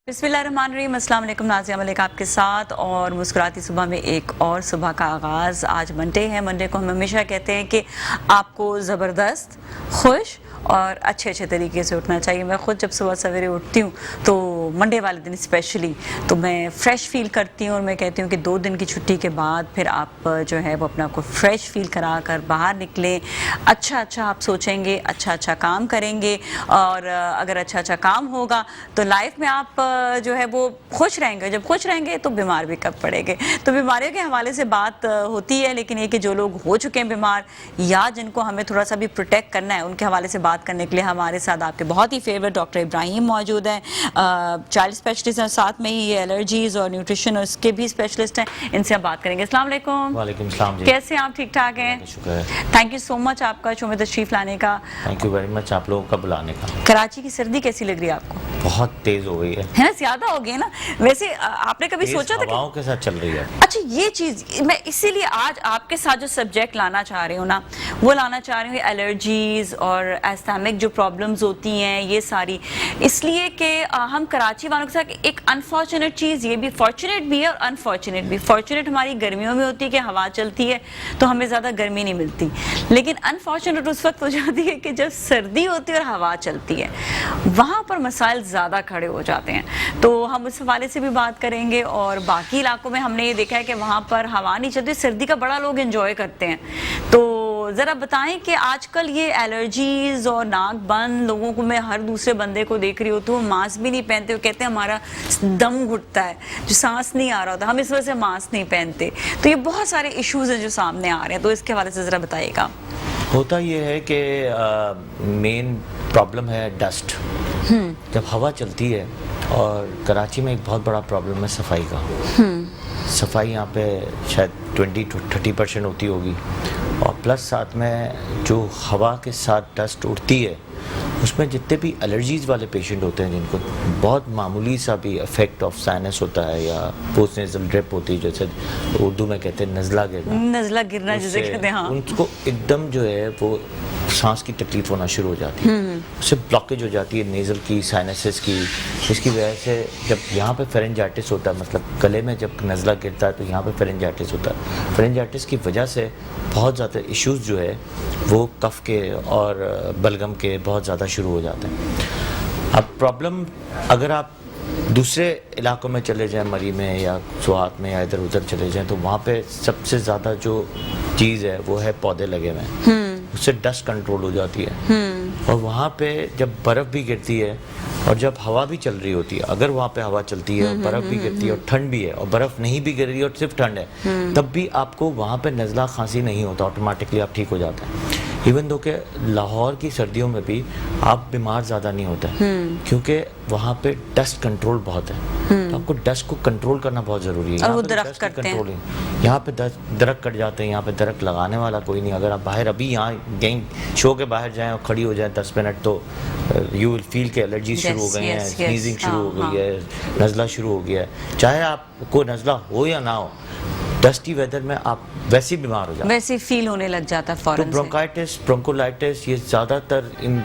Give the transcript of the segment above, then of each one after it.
बिस्मिल्लाहिर्रहमानिर्रहीम। अस्सलाम वालेकुम। नाज़िया मलिक आपके साथ और मुस्कुराती सुबह में एक और सुबह का आगाज़। आज मंडे है। मंडे को हम हमेशा कहते हैं कि आपको ज़बरदस्त, खुश और अच्छे तरीके से उठना चाहिए। मैं ख़ुद जब सुबह सवेरे उठती हूँ तो मंडे वाले दिन स्पेशली तो मैं फ़्रेश फ़ील करती हूँ और मैं कहती हूँ कि 2 दिन की छुट्टी के बाद फिर आप जो है वो अपने आप को फ़्रेश फ़ील करा कर बाहर निकलें। अच्छा आप सोचेंगे, अच्छा काम करेंगे और अगर अच्छा काम होगा तो लाइफ में आप जो है वो खुश रहेंगे। जब खुश रहेंगे तो बीमार भी कब पड़ेंगे। तो बीमारियों के हवाले से बात होती है, लेकिन ये कि जो लोग हो चुके हैं बीमार या जिनको हमें थोड़ा सा भी प्रोटेक्ट करना है, उनके हवाले से बात करने के लिए हमारे साथ आपके बहुत ही फेवरेट डॉक्टर इब्राहिम मौजूद हैं। चाइल्ड स्पेशलिस्ट हैं, साथ में ही ये एलर्जीज और न्यूट्रिशन और इसके भी स्पेशलिस्ट हैं। इनसे हम बात करेंगे। अस्सलाम वालेकुम। वालेकुम सलाम जी। कैसे हैं आप? ठीक ठाक हैं? शुक्र है। थैंक यू सो मच आपका शो में तशरीफ लाने का। थैंक यू वेरी मच आप लोगों का बुलाने का। कराची की सर्दी कैसी लग रही है आपको? बहुत तेज हो गई है ना, ज्यादा हो गई है ना। वैसे आपने कभी सोचा था कि हवाओं के साथ चल रही है? अच्छा, ये चीज मैं इसीलिए आज आपके साथ जो सब्जेक्ट लाना चाह रही हूँ ना, वो लाना चाह रही हूँ एलर्जीज और एस्थेमिक जो प्रॉब्लम्स होती हैं ये सारी, इसलिए कि हम कराची वालों के साथ एक अनफॉर्चुनेट चीज़, ये भी फॉर्चुनेट भी है और अनफॉर्चुनेट भी। फॉर्चुनेट हमारी गर्मियों में होती है कि हवा चलती है तो हमें ज़्यादा गर्मी नहीं मिलती, लेकिन अनफॉर्चुनेट उस वक्त हो जाती है कि जब सर्दी होती है और हवा चलती है, वहाँ पर मसाइल ज़्यादा खड़े हो जाते हैं। तो हम उस हवाले से भी बात करेंगे। और बाकी इलाकों में हमने ये देखा है कि वहाँ पर हवा नहीं चलती, सर्दी का बड़ा लोग एंजॉय करते हैं। तो ज़रा बताएं कि आजकल ये एलर्जीज और नाक बंद लोगों को, मैं हर दूसरे बंदे को देख रही हूँ तो वो मास्क भी नहीं पहनते, वो कहते हैं हमारा दम घुटता है, जो सांस नहीं आ रहा होता, हम इस वजह से मास्क नहीं पहनते। तो ये बहुत सारे इश्यूज हैं जो सामने आ रहे हैं, तो इसके हवाले से ज़रा बताइएगा। होता ये है कि मेन प्रॉब्लम है डस्ट। जब हवा चलती है, और कराची में एक बहुत बड़ा प्रॉब्लम है सफाई का। सफाई यहाँ पे शायद 20-30% होती होगी, और प्लस साथ में जो हवा के साथ डस्ट उड़ती है उसमें जितने भी एलर्जीज़ वाले पेशेंट होते हैं, जिनको बहुत मामूली सा भी इफेक्ट ऑफ साइनस होता है या पोस्ट नेजल ड्रिप होती है, जैसे उर्दू में कहते हैं नज़ला गिरना जिसे कहते हैं, हाँ। उनको एकदम जो है वो सांस की तकलीफ होना शुरू हो जाती है, उससे ब्लॉकेज हो जाती है नेज़ल की, साइनसेस की। इसकी वजह से जब यहाँ पे फेरेंजाइटिस होता है, मतलब गले में जब नज़ला गिरता है तो यहाँ पे फेरेंजाइटिस होता है। फेरेंजाइटिस की वजह से बहुत ज़्यादा इश्यूज़ जो है वो कफ के और बलगम के बहुत ज़्यादा शुरू हो जाते हैं। अब प्रॉब्लम अगर आप दूसरे इलाकों में चले जाएं, मरी में या सुहात में या इधर उधर चले जाएं, तो वहाँ पे सबसे ज़्यादा जो चीज़ है वो है पौधे लगे हुए हैं, उससे डस्ट कंट्रोल हो जाती है। और वहाँ पे जब बर्फ़ भी गिरती है और जब हवा भी चल रही होती है, अगर वहाँ पे हवा चलती है और बर्फ़ भी गिरती है और ठंड भी है और बर्फ़ नहीं भी गिर रही है और सिर्फ ठंड है, तब भी आपको वहाँ पे नज़ला खांसी नहीं होता, ऑटोमेटिकली आप ठीक हो जाते हैं। इवन दो के लाहौर की सर्दियों में भी आप बीमार ज़्यादा नहीं होते, क्योंकि वहाँ पे डस्ट कंट्रोल बहुत है। तो आपको डस्ट को कंट्रोल करना बहुत ज़रूरी है। और वो दरख्त करते हैं, यहाँ पे दरख्त कट जाते हैं, यहाँ पे दरख्त लगाने वाला कोई नहीं। अगर आप बाहर अभी यहाँ कहीं शो के बाहर जाएं और खड़ी हो जाएं 10 मिनट, तो यू विल फील के एलर्जी शुरू हो गई है, स्नीजिंग शुरू हो गई है, नज़ला शुरू हो गया है। चाहे आपको नज़ला हो या ना हो, डस्टी वेदर में आप वैसे ही बीमार हो जाते हैं, वैसे फील होने लग जाता है फौरन। तो ब्रोंकाइटिस, ब्रोंकोलाइटिस ये ज़्यादातर इन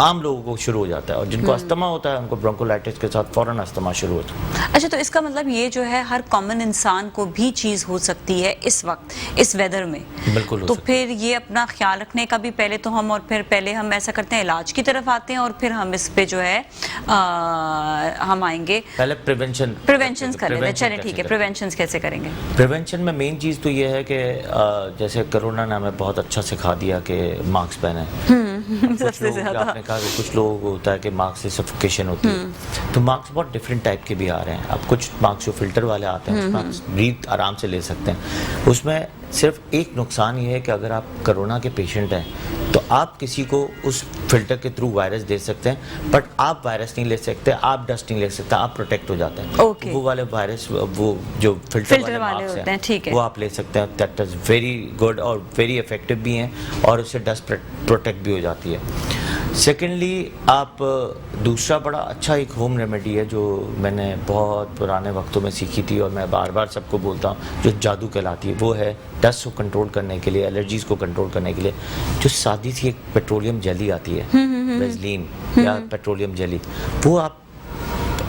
आम लोगों को शुरू हो जाता है, और जिनको अस्थमा होता है उनको ब्रोंकोलाइटिस के साथ फ़ौरन अस्थमा शुरू होता है। अच्छा, तो इसका मतलब ये जो है हर कॉमन इंसान को भी चीज़ हो सकती है इस वक्त, इस वेदर में? बिल्कुल। तो फिर ये अपना ख्याल रखने का भी पहले तो हम, और फिर पहले हम ऐसा करते हैं इलाज की तरफ आते हैं और फिर हम इस पे जो है हम आएंगे। पहले प्रिवेंशन कर लेते हैं। चलिए ठीक है, प्रिवेंशन कैसे करेंगे? प्रिवेंशन में मेन चीज़ तो ये है कि जैसे कोरोना ने हमें बहुत अच्छा सिखा दिया कि मास्क पहने। सबसे ज़्यादा आपने कहा कि कुछ लोगों को होता है कि मास्क से सफोकेशन होती है, तो मास्क बहुत डिफरेंट टाइप के भी आ रहे हैं। अब कुछ मास्क जो फिल्टर वाले आते हैं उसमें आप ब्रीथ आराम से ले सकते हैं। उसमें सिर्फ एक नुकसान ये है कि अगर आप कोरोना के पेशेंट हैं तो आप किसी को उस फिल्टर के थ्रू वायरस दे सकते हैं, बट आप वायरस नहीं ले सकते, आप डस्ट नहीं ले सकते, आप प्रोटेक्ट हो जाते हैं। Okay. वो वाले वायरस, वो जो फिल्टर वाले मास्क होते हैं, ठीक है, वो आप ले सकते हैं। दैट इज़ वेरी गुड और वेरी इफेक्टिव भी हैं, और उससे डस्ट प्रोटेक्ट भी हो जाती है। सेकेंडली, आप दूसरा बड़ा अच्छा एक होम रेमेडी है जो मैंने बहुत पुराने वक्तों में सीखी थी और मैं बार बार सबको बोलता हूँ, जो जादू कहलाती है, वो है डस्ट को कंट्रोल करने के लिए, एलर्जीज़ को कंट्रोल करने के लिए जो सादी सी एक पेट्रोलियम जेली आती है, वेज़लीन या पेट्रोलियम जेली, वो आप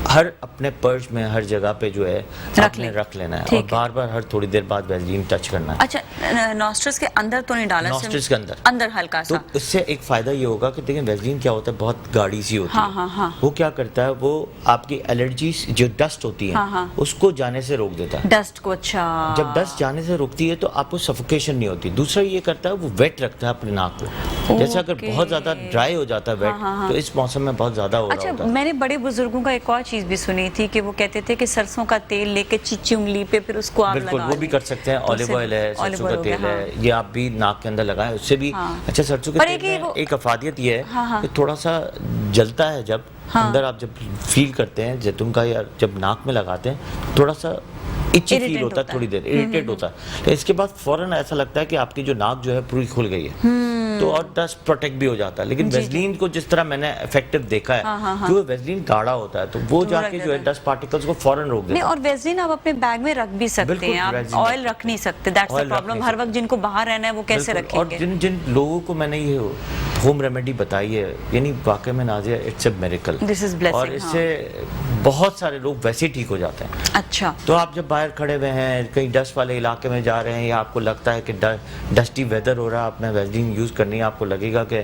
हर अपने पर्स में हर जगह पे जो है आपने रख लेना है, और ठीक है। बार बार हर थोड़ी देर बाद वैसलीन टच करना है। अच्छा, नॉस्ट्रल्स के अंदर तो नहीं डाला, नॉस्ट्रल्स के अंदर अंदर हल्का तो सा। इससे एक फायदा ये होगा कि देखिए वैसलीन क्या होता है, बहुत गाढ़ी सी होती हाँ, है। हाँ, हाँ। वो क्या करता है, वो आपकी एलर्जी जो डस्ट होती है हाँ, हाँ। उसको जाने से रोक देता है। डस्ट को, अच्छा। जब डस्ट जाने से रुकती है तो आपको सफोकेशन नहीं होती। दूसरा ये करता है, वो वेट रखता है अपने नाक को। जैसे अगर ओके। बहुत ज्यादा ड्राई हो जाता है वेट, हाँ, हाँ। तो इस मौसम में बहुत ज्यादा हो रहा अच्छा, होता है। मैंने बड़े बुजुर्गों का एक और चीज भी सुनी थी कि वो कहते थे कि सरसों का तेल लेके चीची उंगली पे फिर उसको आप बिल्कुल, लगा वो भी लें। कर सकते हैं। तो ऑलिव उससे- ऑयल है, ऑलिव सरसों ऑयल का हो गया, तेल है, ये आप भी नाक के अंदर लगाएं, उससे भी हाँ। अच्छा। सरसों के पर तेल एक ये में वो- एक अफादियत ये है हाँ, हाँ। कि थोड़ा सा जलता है जब हाँ। अंदर आप जब फील करते हैं जैतून का, या जब नाक में लगाते हैं थोड़ा सा इची फील Irritant होता है, थोड़ी देर इरिटेट होता है। तो इसके बाद फौरन ऐसा लगता है कि आपकी जो नाक जो है पूरी खुल गई है, तो और डस्ट प्रोटेक्ट भी हो जाता है। लेकिन वैसलीन को जिस तरह मैंने इफेक्टिव देखा है, कि वो वैसलीन गाढ़ा होता है, तो वो जाके जो है डस्ट पार्टिकल्स को फौरन रोक नहीं, देता है। और वैसलीन आप अपने बैग में रख भी सकते बिल्कुल, हैं, आप वैसलीन ऑयल रख नहीं सकते, दैट्स द ऑयल रख प्रॉब्लम। नहीं हर सकते। वक्त जिनको बाहर रहना है वो कैसे बिल्कुल, और रखेंगे? जिन जिन लोगों को मैंने ये होम रेमेडी बताई है, यानी वाकई में Nazia, it's a miracle. This is blessing, और इससे बहुत सारे लोग वैसे ही ठीक हो जाते हैं। अच्छा। तो आप जब बाहर खड़े हुए हैं, कहीं डस्ट वाले इलाके में जा रहे हैं, या आपको लगता है कि डस्टी वेदर हो रहा है, आपने वैसलीन यूज़ करनी है, आपको लगेगा कि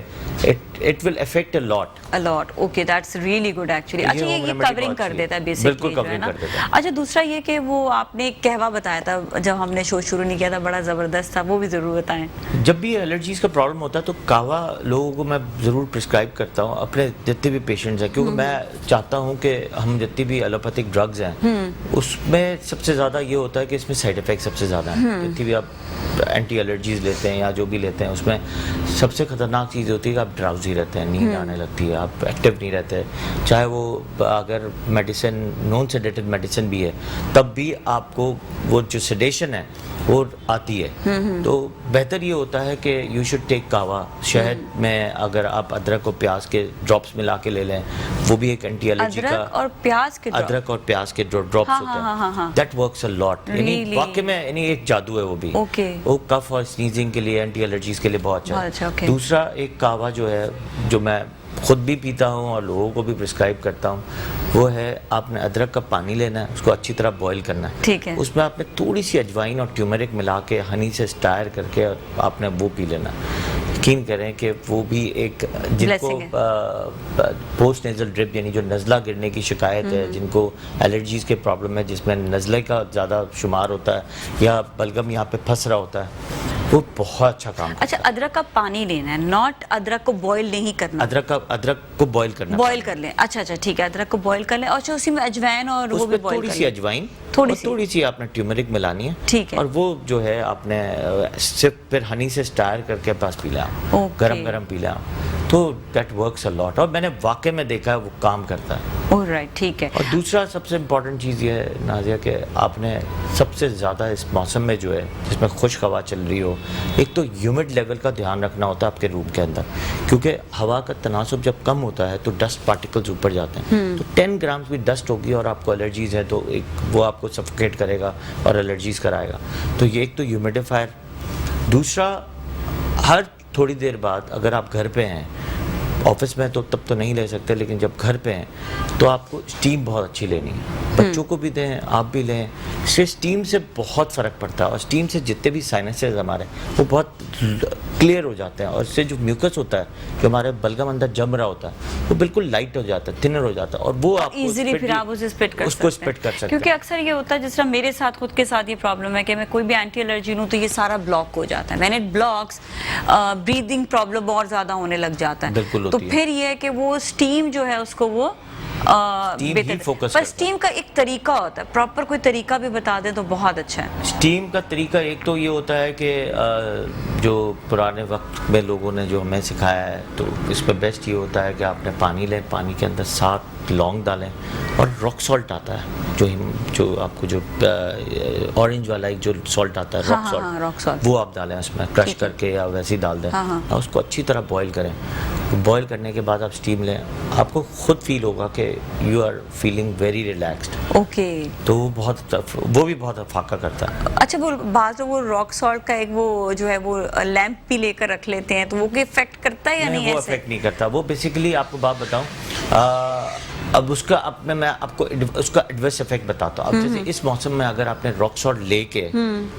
it will affect a lot. A lot. Okay, that's really good actually. ये अच्छा, ये home remedy कवरिंग बहुत कर अच्छी देता है है। बेसिकली, बिल्कुल जो है covering ना। कर देता है। अच्छा, दूसरा ये कि वो आपने एक कहवा बताया था जब हमने शो शुरू नहीं किया था, बड़ा ज़बरदस्त था, वो भी ज़रूर बताएं। जब भी एलर्जीज का प्रॉब्लम होता है तो कहवा लोगों को मैं ज़रूर प्रिस्क्राइब करता हूँ अपने जितने भी पेशेंट्स हैं, क्योंकि मैं चाहता हूँ कि हम जितनी भी एलोपैथिक ड्रग्स हैं उसमें सबसे ज़्यादा ये होता है कि इसमें साइड इफ़ेक्ट सबसे ज़्यादा हैं। जितनी भी आप एंटी एलर्जीज लेते हैं या जो भी लेते हैं, उसमें सबसे ख़तरनाक चीज़ होती है कि आप ड्राउजी रहते हैं, नींद आने लगती है, आप एक्टिव नहीं रहते। चाहे वो अगर मेडिसिन नॉन सेडेटिव मेडिसिन भी है, तब भी आपको वो जो सेडेशन है वो आती है। तो बेहतर ये होता है कि यू शुड टेक कहवा। शहद में अगर आप अदरक और प्याज के ड्रॉप्स मिला के ले लें, वो भी एक एंटी एलर्जी का। अदरक और प्याज के अदरक और प्याज के ड्रॉप्स हाँ, होते हाँ, हाँ, हाँ। हैं, दैट वर्क्स अ लॉट। यानी Really? वाकई में यानी एक जादू है वो भी। Okay. वो कफ और स्नीजिंग के लिए, एंटी एलर्जीज के लिए बहुत अच्छा बहुत है। अच्छा, okay. दूसरा एक कहवा जो है, जो मैं खुद भी पीता हूँ और लोगों को भी प्रिस्क्राइब करता हूँ, वो है आपने अदरक का पानी लेना है, उसको अच्छी तरह बॉईल करना है। ठीक है। उसमें आपने थोड़ी सी अजवाइन और ट्यूमरिक मिला के हनी से स्टायर करके और आपने वो पी लेना। यकीन करें कि वो भी एक, जिनको Blessing है। पोस्ट नेजल ड्रिप यानी जो नज़ला गिरने की शिकायत है, जिनको एलर्जीज के प्रॉब्लम है, जिसमें नज़ले का ज़्यादा शुमार होता है या बलगम यहाँ पे फंस रहा होता है, वो बहुत अच्छा काम करता है। अच्छा, अदरक का पानी लेना है, नॉट अदरक को बॉईल नहीं करना। अदरक को बॉईल करना, बॉईल कर लें। अच्छा अच्छा, ठीक है, अदरक को बॉईल कर लें। अच्छा, उसी में अजवाइन और वो भी उसमें बॉईल थोड़ी कर सी लें। अजवाइन, थोड़ी थोड़ी सी आपने ट्यूमरिक मिलानी है। ठीक है। और वो जो है आपने सिर्फ फिर हनी से स्टायर करके पास पी लें, Okay. गरम गरम पी लें, तो दैट वर्क्स अ लॉट। और मैंने वाकई में देखा है वो काम करता है। ऑलराइट, ठीक है। और दूसरा सबसे इम्पॉर्टेंट चीज़ ये है नाज़िया कि आपने सबसे ज़्यादा इस मौसम में जो है जिसमें खुश्क हवा चल रही हो, एक तो ह्यूमिड लेवल का ध्यान रखना होता है आपके रूम के अंदर, क्योंकि हवा का तनासुब जब कम होता है तो डस्ट पार्टिकल्स ऊपर जाते हैं। तो 10 ग्राम भी डस्ट होगी और आपको एलर्जीज़ है तो एक वो आपको सफोकेट करेगा और एलर्जीज़ कराएगा। तो ये एक तो ह्यूमिडिफायर। दूसरा, हर थोड़ी देर बाद अगर आप घर पे हैं, ऑफिस में तो तब तो नहीं ले सकते, लेकिन जब घर पे हैं तो आपको स्टीम बहुत अच्छी लेनी है। बच्चों को भी दें, आप भी लें। इससे स्टीम से बहुत फ़र्क पड़ता है और स्टीम से जितने भी साइनसेस हमारे वो बहुत क्लियर हो जाते हैं, और इससे जो म्यूकस होता है जो हमारे बलगम अंदर जम रहा होता है वो बिल्कुल लाइट हो जाता है, थिनर हो जाता है, और वो आप इजीली फिर आप उसे स्पिट कर उसको सकते स्पिट कर सकते क्योंकि हैं। अक्सर ये होता है, जिस तरह मेरे साथ खुद के साथ ये प्रॉब्लम है कि मैं कोई भी एंटी एलर्जी लूँ तो ये सारा ब्लॉक हो जाता है। मैंने इट ब्लॉक्स, ब्रीदिंग प्रॉब्लम और ज़्यादा होने लग जाता है। बिल्कुल तो होती है। फिर ये है कि वो स्टीम जो है उसको वो स्टीम ही फोकस पर करता है। स्टीम का एक तरीका होता है, प्रॉपर कोई तरीका भी बता दें तो बहुत अच्छा है। स्टीम का तरीका एक तो ये होता है कि जो पुराने वक्त में लोगों ने जो हमें सिखाया है, तो इस पर बेस्ट ये होता है कि आपने पानी लें, पानी के अंदर 7 लौंग डालें और रॉक सॉल्ट आता है, जो आपको जो ऑरेंज वाला एक जो सॉल्ट आता है, हाँ, रॉक हाँ, सॉल्ट, हाँ, रॉक सॉल्ट। वो आप डालें उसमें क्रश ठीक है। करके या वैसे ही डाल दें। हाँ, हाँ। और उसको अच्छी तरह बॉईल करें। बॉईल करने के बाद आप स्टीम लें, आपको खुद फील होगा कि you are feeling very relaxed. Okay. तो वो भी बहुत अफाका करता है। अच्छा, वो बात वो रॉक सॉल्ट का एक वो जो है वो लैंप भी लेकर रख लेते हैं, तो वो कोई इफेक्ट करता है या नहीं वो ऐसे? इफेक्ट नहीं करता। वो बेसिकली आपको बात बताऊं, अब मैं आपको उसका एडवर्स इफेक्ट बताता हूँ। अब जैसे इस मौसम में अगर आपने रॉक सॉल्ट लेके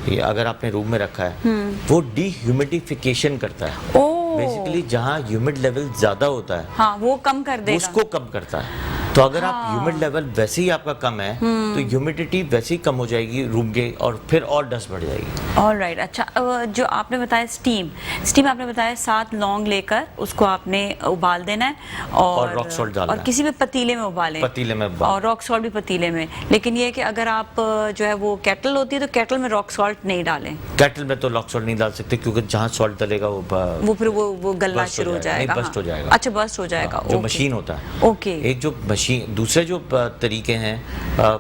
या अगर आपने रूम में रखा है, वो डिह्यूमिडिफिकेशन करता है। बेसिकली जहाँ ह्यूमिड लेवल ज्यादा होता है, हाँ, वो कम कर देगा, उसको कम करता है। तो अगर आप ह्यूमिड लेवल वैसे ही आपका कम है, तो ह्यूमिडिटी वैसे ही कम हो जाएगी रूम के, और फिर और डस्ट बढ़ जाएगी। ऑलराइट, अच्छा, जो आपने बताया स्टीम आपने बताया 7 लौंग लेकर उसको आपने उबाल देना है और रॉक सॉल्ट डालना और किसी भी पतीले में उबालें, पतीले में उबाल, और रॉक सॉल्ट भी पतीले में। लेकिन ये है कि अगर आप जो है वो केटल होती है तो केटल में रॉक सॉल्ट नहीं डालें। केटल में तो रॉक सॉल्ट नहीं डाल सकते, क्योंकि जहाँ सॉल्ट डलेगा वो फिर वो गलना शुरू हो जाएगा, बस्ट हो जाएगा। अच्छा, बस्ट हो जाएगा। जो मशीन होता है, ओके। एक जो मशीन, दूसरे जो तरीके हैं,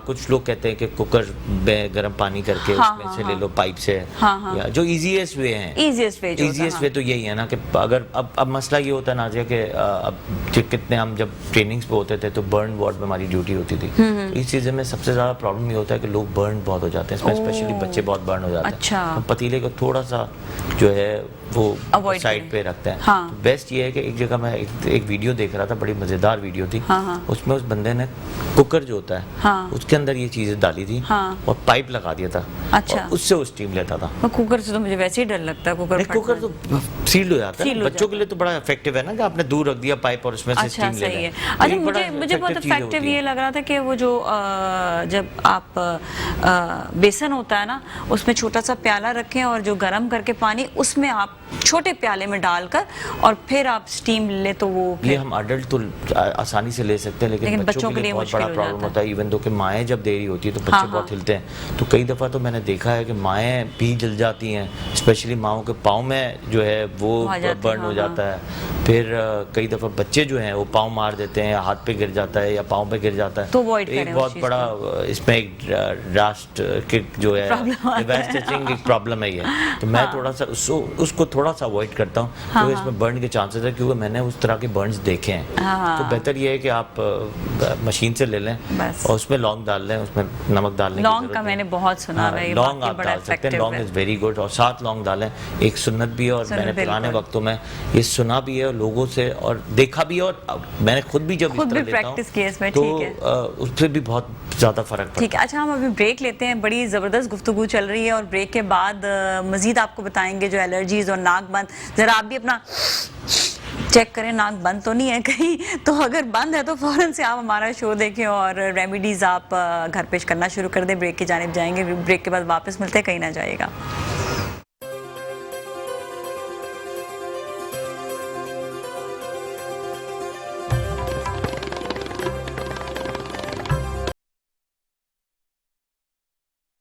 कुछ लोग कहते हैं कि कुकर में गर्म पानी करके उसमें से ले लो पाइप से, या जो इजीएस्ट वे है, इजीएस्ट वे तो यही है ना कि अगर अब मसला ये होता है नाजिया कि अब कितने हम जब ट्रेनिंग्स पे होते थे तो बर्न वार्ड में हमारी ड्यूटी होती थी। तो इस चीज़ में सबसे ज़्यादा प्रॉब्लम ये होता है कि लोग बर्न बहुत हो जाते हैं, इसमें स्पेशली बच्चे बहुत बर्न हो जाते हैं। अच्छा। हम पतीले को थोड़ा सा जो है वो साइड पे रखते हैं। तो बेस्ट ये है कि एक जगह मैं एक वीडियो देख रहा था, बड़ी मजेदार वीडियो थी। उसमें उस बंदे ने कुकर जो होता है उसके अंदर ये चीजें डाली थी और पाइप लगा दिया था। अच्छा। और उससे वो स्टीम लेता था। कुकर से तो मुझे वैसे ही डर लगता है, कुकर तो सील्ड हो जाता है। बच्चों के लिए तो बड़ा इफेक्टिव है ना कि आपने दूर रख दिया पाइप और उसमें से स्टीम ले लिया। अच्छा, मुझे बहुत इफेक्टिव ये लग रहा था कि वो जो जब आप बेसन होता है ना, उसमें छोटा सा प्याला रखें और जो गर्म करके पानी उसमें आप छोटे प्याले में डालकर और फिर आप स्टीम ले, तो वो ये हम अडल्ट तो आसानी से ले सकते हैं, लेकिन बच्चों के लिए बहुत बड़ा प्रॉब्लम होता है। इवन दो कि माएँ जब दे रही होती है तो बच्चे बहुत हिलते हैं। तो कई दफ़ा तो मैंने देखा है कि माएँ भी जल जाती हैं, स्पेशली माओं के पाँव में जो है वो बर्न हो जाता है। फिर कई दफ़ा बच्चे जो हैं वो पाँव मार देते हैं, हाथ पे गिर जाता है या पाँव पे गिर जाता है। तो एक बहुत बड़ा इसमें एक रास्ट के जो है एक प्रॉब्लम है ये। तो मैं थोड़ा सा उसको थोड़ा सा अवॉइड करता हूँ, क्योंकि इसमें बर्न के चांसेस है, क्योंकि मैंने उस तरह के बर्न्स देखे हैं। तो बेहतर ये है कि आप मशीन से ले लें और उसमें लौंग डाल लें, उसमें नमक डालने लौंग का मैंने बहुत सुना है, लौंग आप डाल सकते हैं, लौंग इज़ वेरी गुड। और 7 लौंग डालें, एक सुन्नत भी है और मैंने पुराने वक्तों में ये सुना भी है लोगों से और देखा भी है, और मैंने खुद भी जब इस तरह प्रैक्टिस की इसमें, तो उससे भी बहुत ज़्यादा फर्क पड़ता है। ठीक है, अच्छा, हम अभी ब्रेक लेते हैं। बड़ी ज़बरदस्त गुफ्तगू चल रही है और ब्रेक के बाद मज़ीद आपको बताएंगे जो एलर्जीज़ और नाक बंद। ज़रा आप भी अपना चेक करें, नाक बंद तो नहीं है कहीं, तो अगर बंद है तो फ़ौरन से आप हमारा शो देखें और रेमेडीज़ आप घर पेश करना शुरू कर दें। ब्रेक की जानिब जाएंगे, ब्रेक के बाद वापस मिलते हैं, कहीं ना जाइएगा।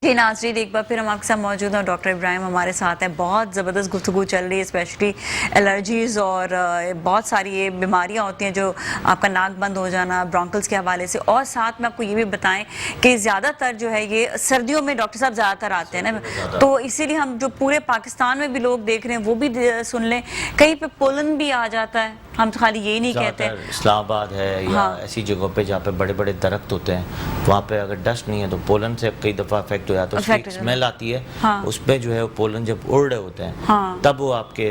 जी नाज़रीन, एक बार फिर हम आपके साथ मौजूद हैं। डॉक्टर इब्राहिम हमारे साथ हैं। बहुत ज़बरदस्त गुफ्तगू चल रही है, स्पेशली एलर्जीज़ और बहुत सारी ये बीमारियां होती हैं जो आपका नाक बंद हो जाना, ब्रोंकल्स के हवाले से। और साथ में आपको ये भी बताएं कि ज़्यादातर जो है ये सर्दियों में डॉक्टर साहब ज़्यादातर आते हैं ना, तो इसीलिए हम जो पूरे पाकिस्तान में भी लोग देख रहे हैं वो भी सुन लें, कहीं पर पोलन भी आ जाता है। हम खाली यही नहीं कहते, इस्लामाबाद है या ऐसी जगहों पे जहाँ पे बड़े बड़े दरख्त होते हैं, वहाँ पे अगर डस्ट नहीं है तो पोलन से कई दफ़ा अफेक्ट हो जाता है, उसकी स्मेल आती है। उसमें जो है वो पोलन जब उड़ रहे होते हैं तब वो आपके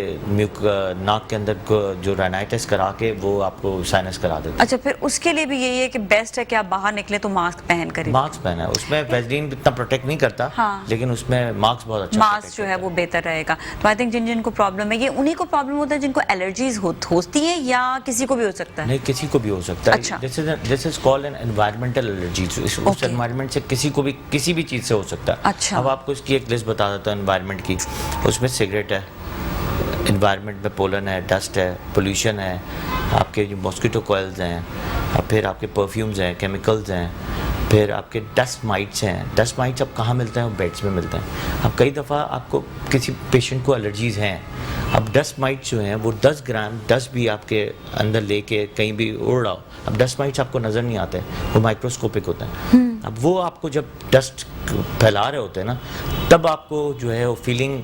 नाक के अंदर जो राइनाइटिस करा के वो आपको साइनस करा देते हैं। अच्छा, फिर उसके लिए भी यही है कि बेस्ट है कि आप बाहर निकले तो मास्क पहन कर, मास्क पहना है। उसमें वैसलीन इतना प्रोटेक्ट नहीं करता, लेकिन उसमें मास्क बहुत अच्छा, मास्क जो है वो बेहतर रहेगा। तो आई थिंक जिनको प्रॉब्लम है, ये उन्हीं को प्रॉब्लम होता है जिनको एलर्जीज होती है, या किसी को भी हो सकता है? नहीं, किसी को भी हो सकता है। अच्छा। This is called an environmental allergy. उस एनवायरमेंट से किसी को भी किसी भी चीज़ से हो सकता है। अच्छा। अब आपको इसकी एक लिस्ट बता देता हूँ एनवायरमेंट की। उसमें सिगरेट है, एनवायरमेंट में पोलन है, डस्ट है, पोल्यूशन है, आपके जो मॉस्किटो कॉइल्स हैं, फिर आपके परफ्यूम्स हैं, केमिकल्स हैं, फिर आपके डस्ट माइट्स हैं। डस्ट माइट्स अब कहाँ मिलते हैं? वो बेड्स में मिलते हैं। अब कई दफ़ा आपको किसी पेशेंट को एलर्जीज़ हैं, अब डस्ट माइट्स जो हैं वो 10 ग्राम डस्ट भी आपके अंदर लेके कहीं भी उड़ रहा हो, अब डस्ट माइट्स आपको नज़र नहीं आते, वो माइक्रोस्कोपिक होते हैं। अब वो आपको जब डस्ट फैला रहे होते हैं ना, तब आपको जो है वो फीलिंग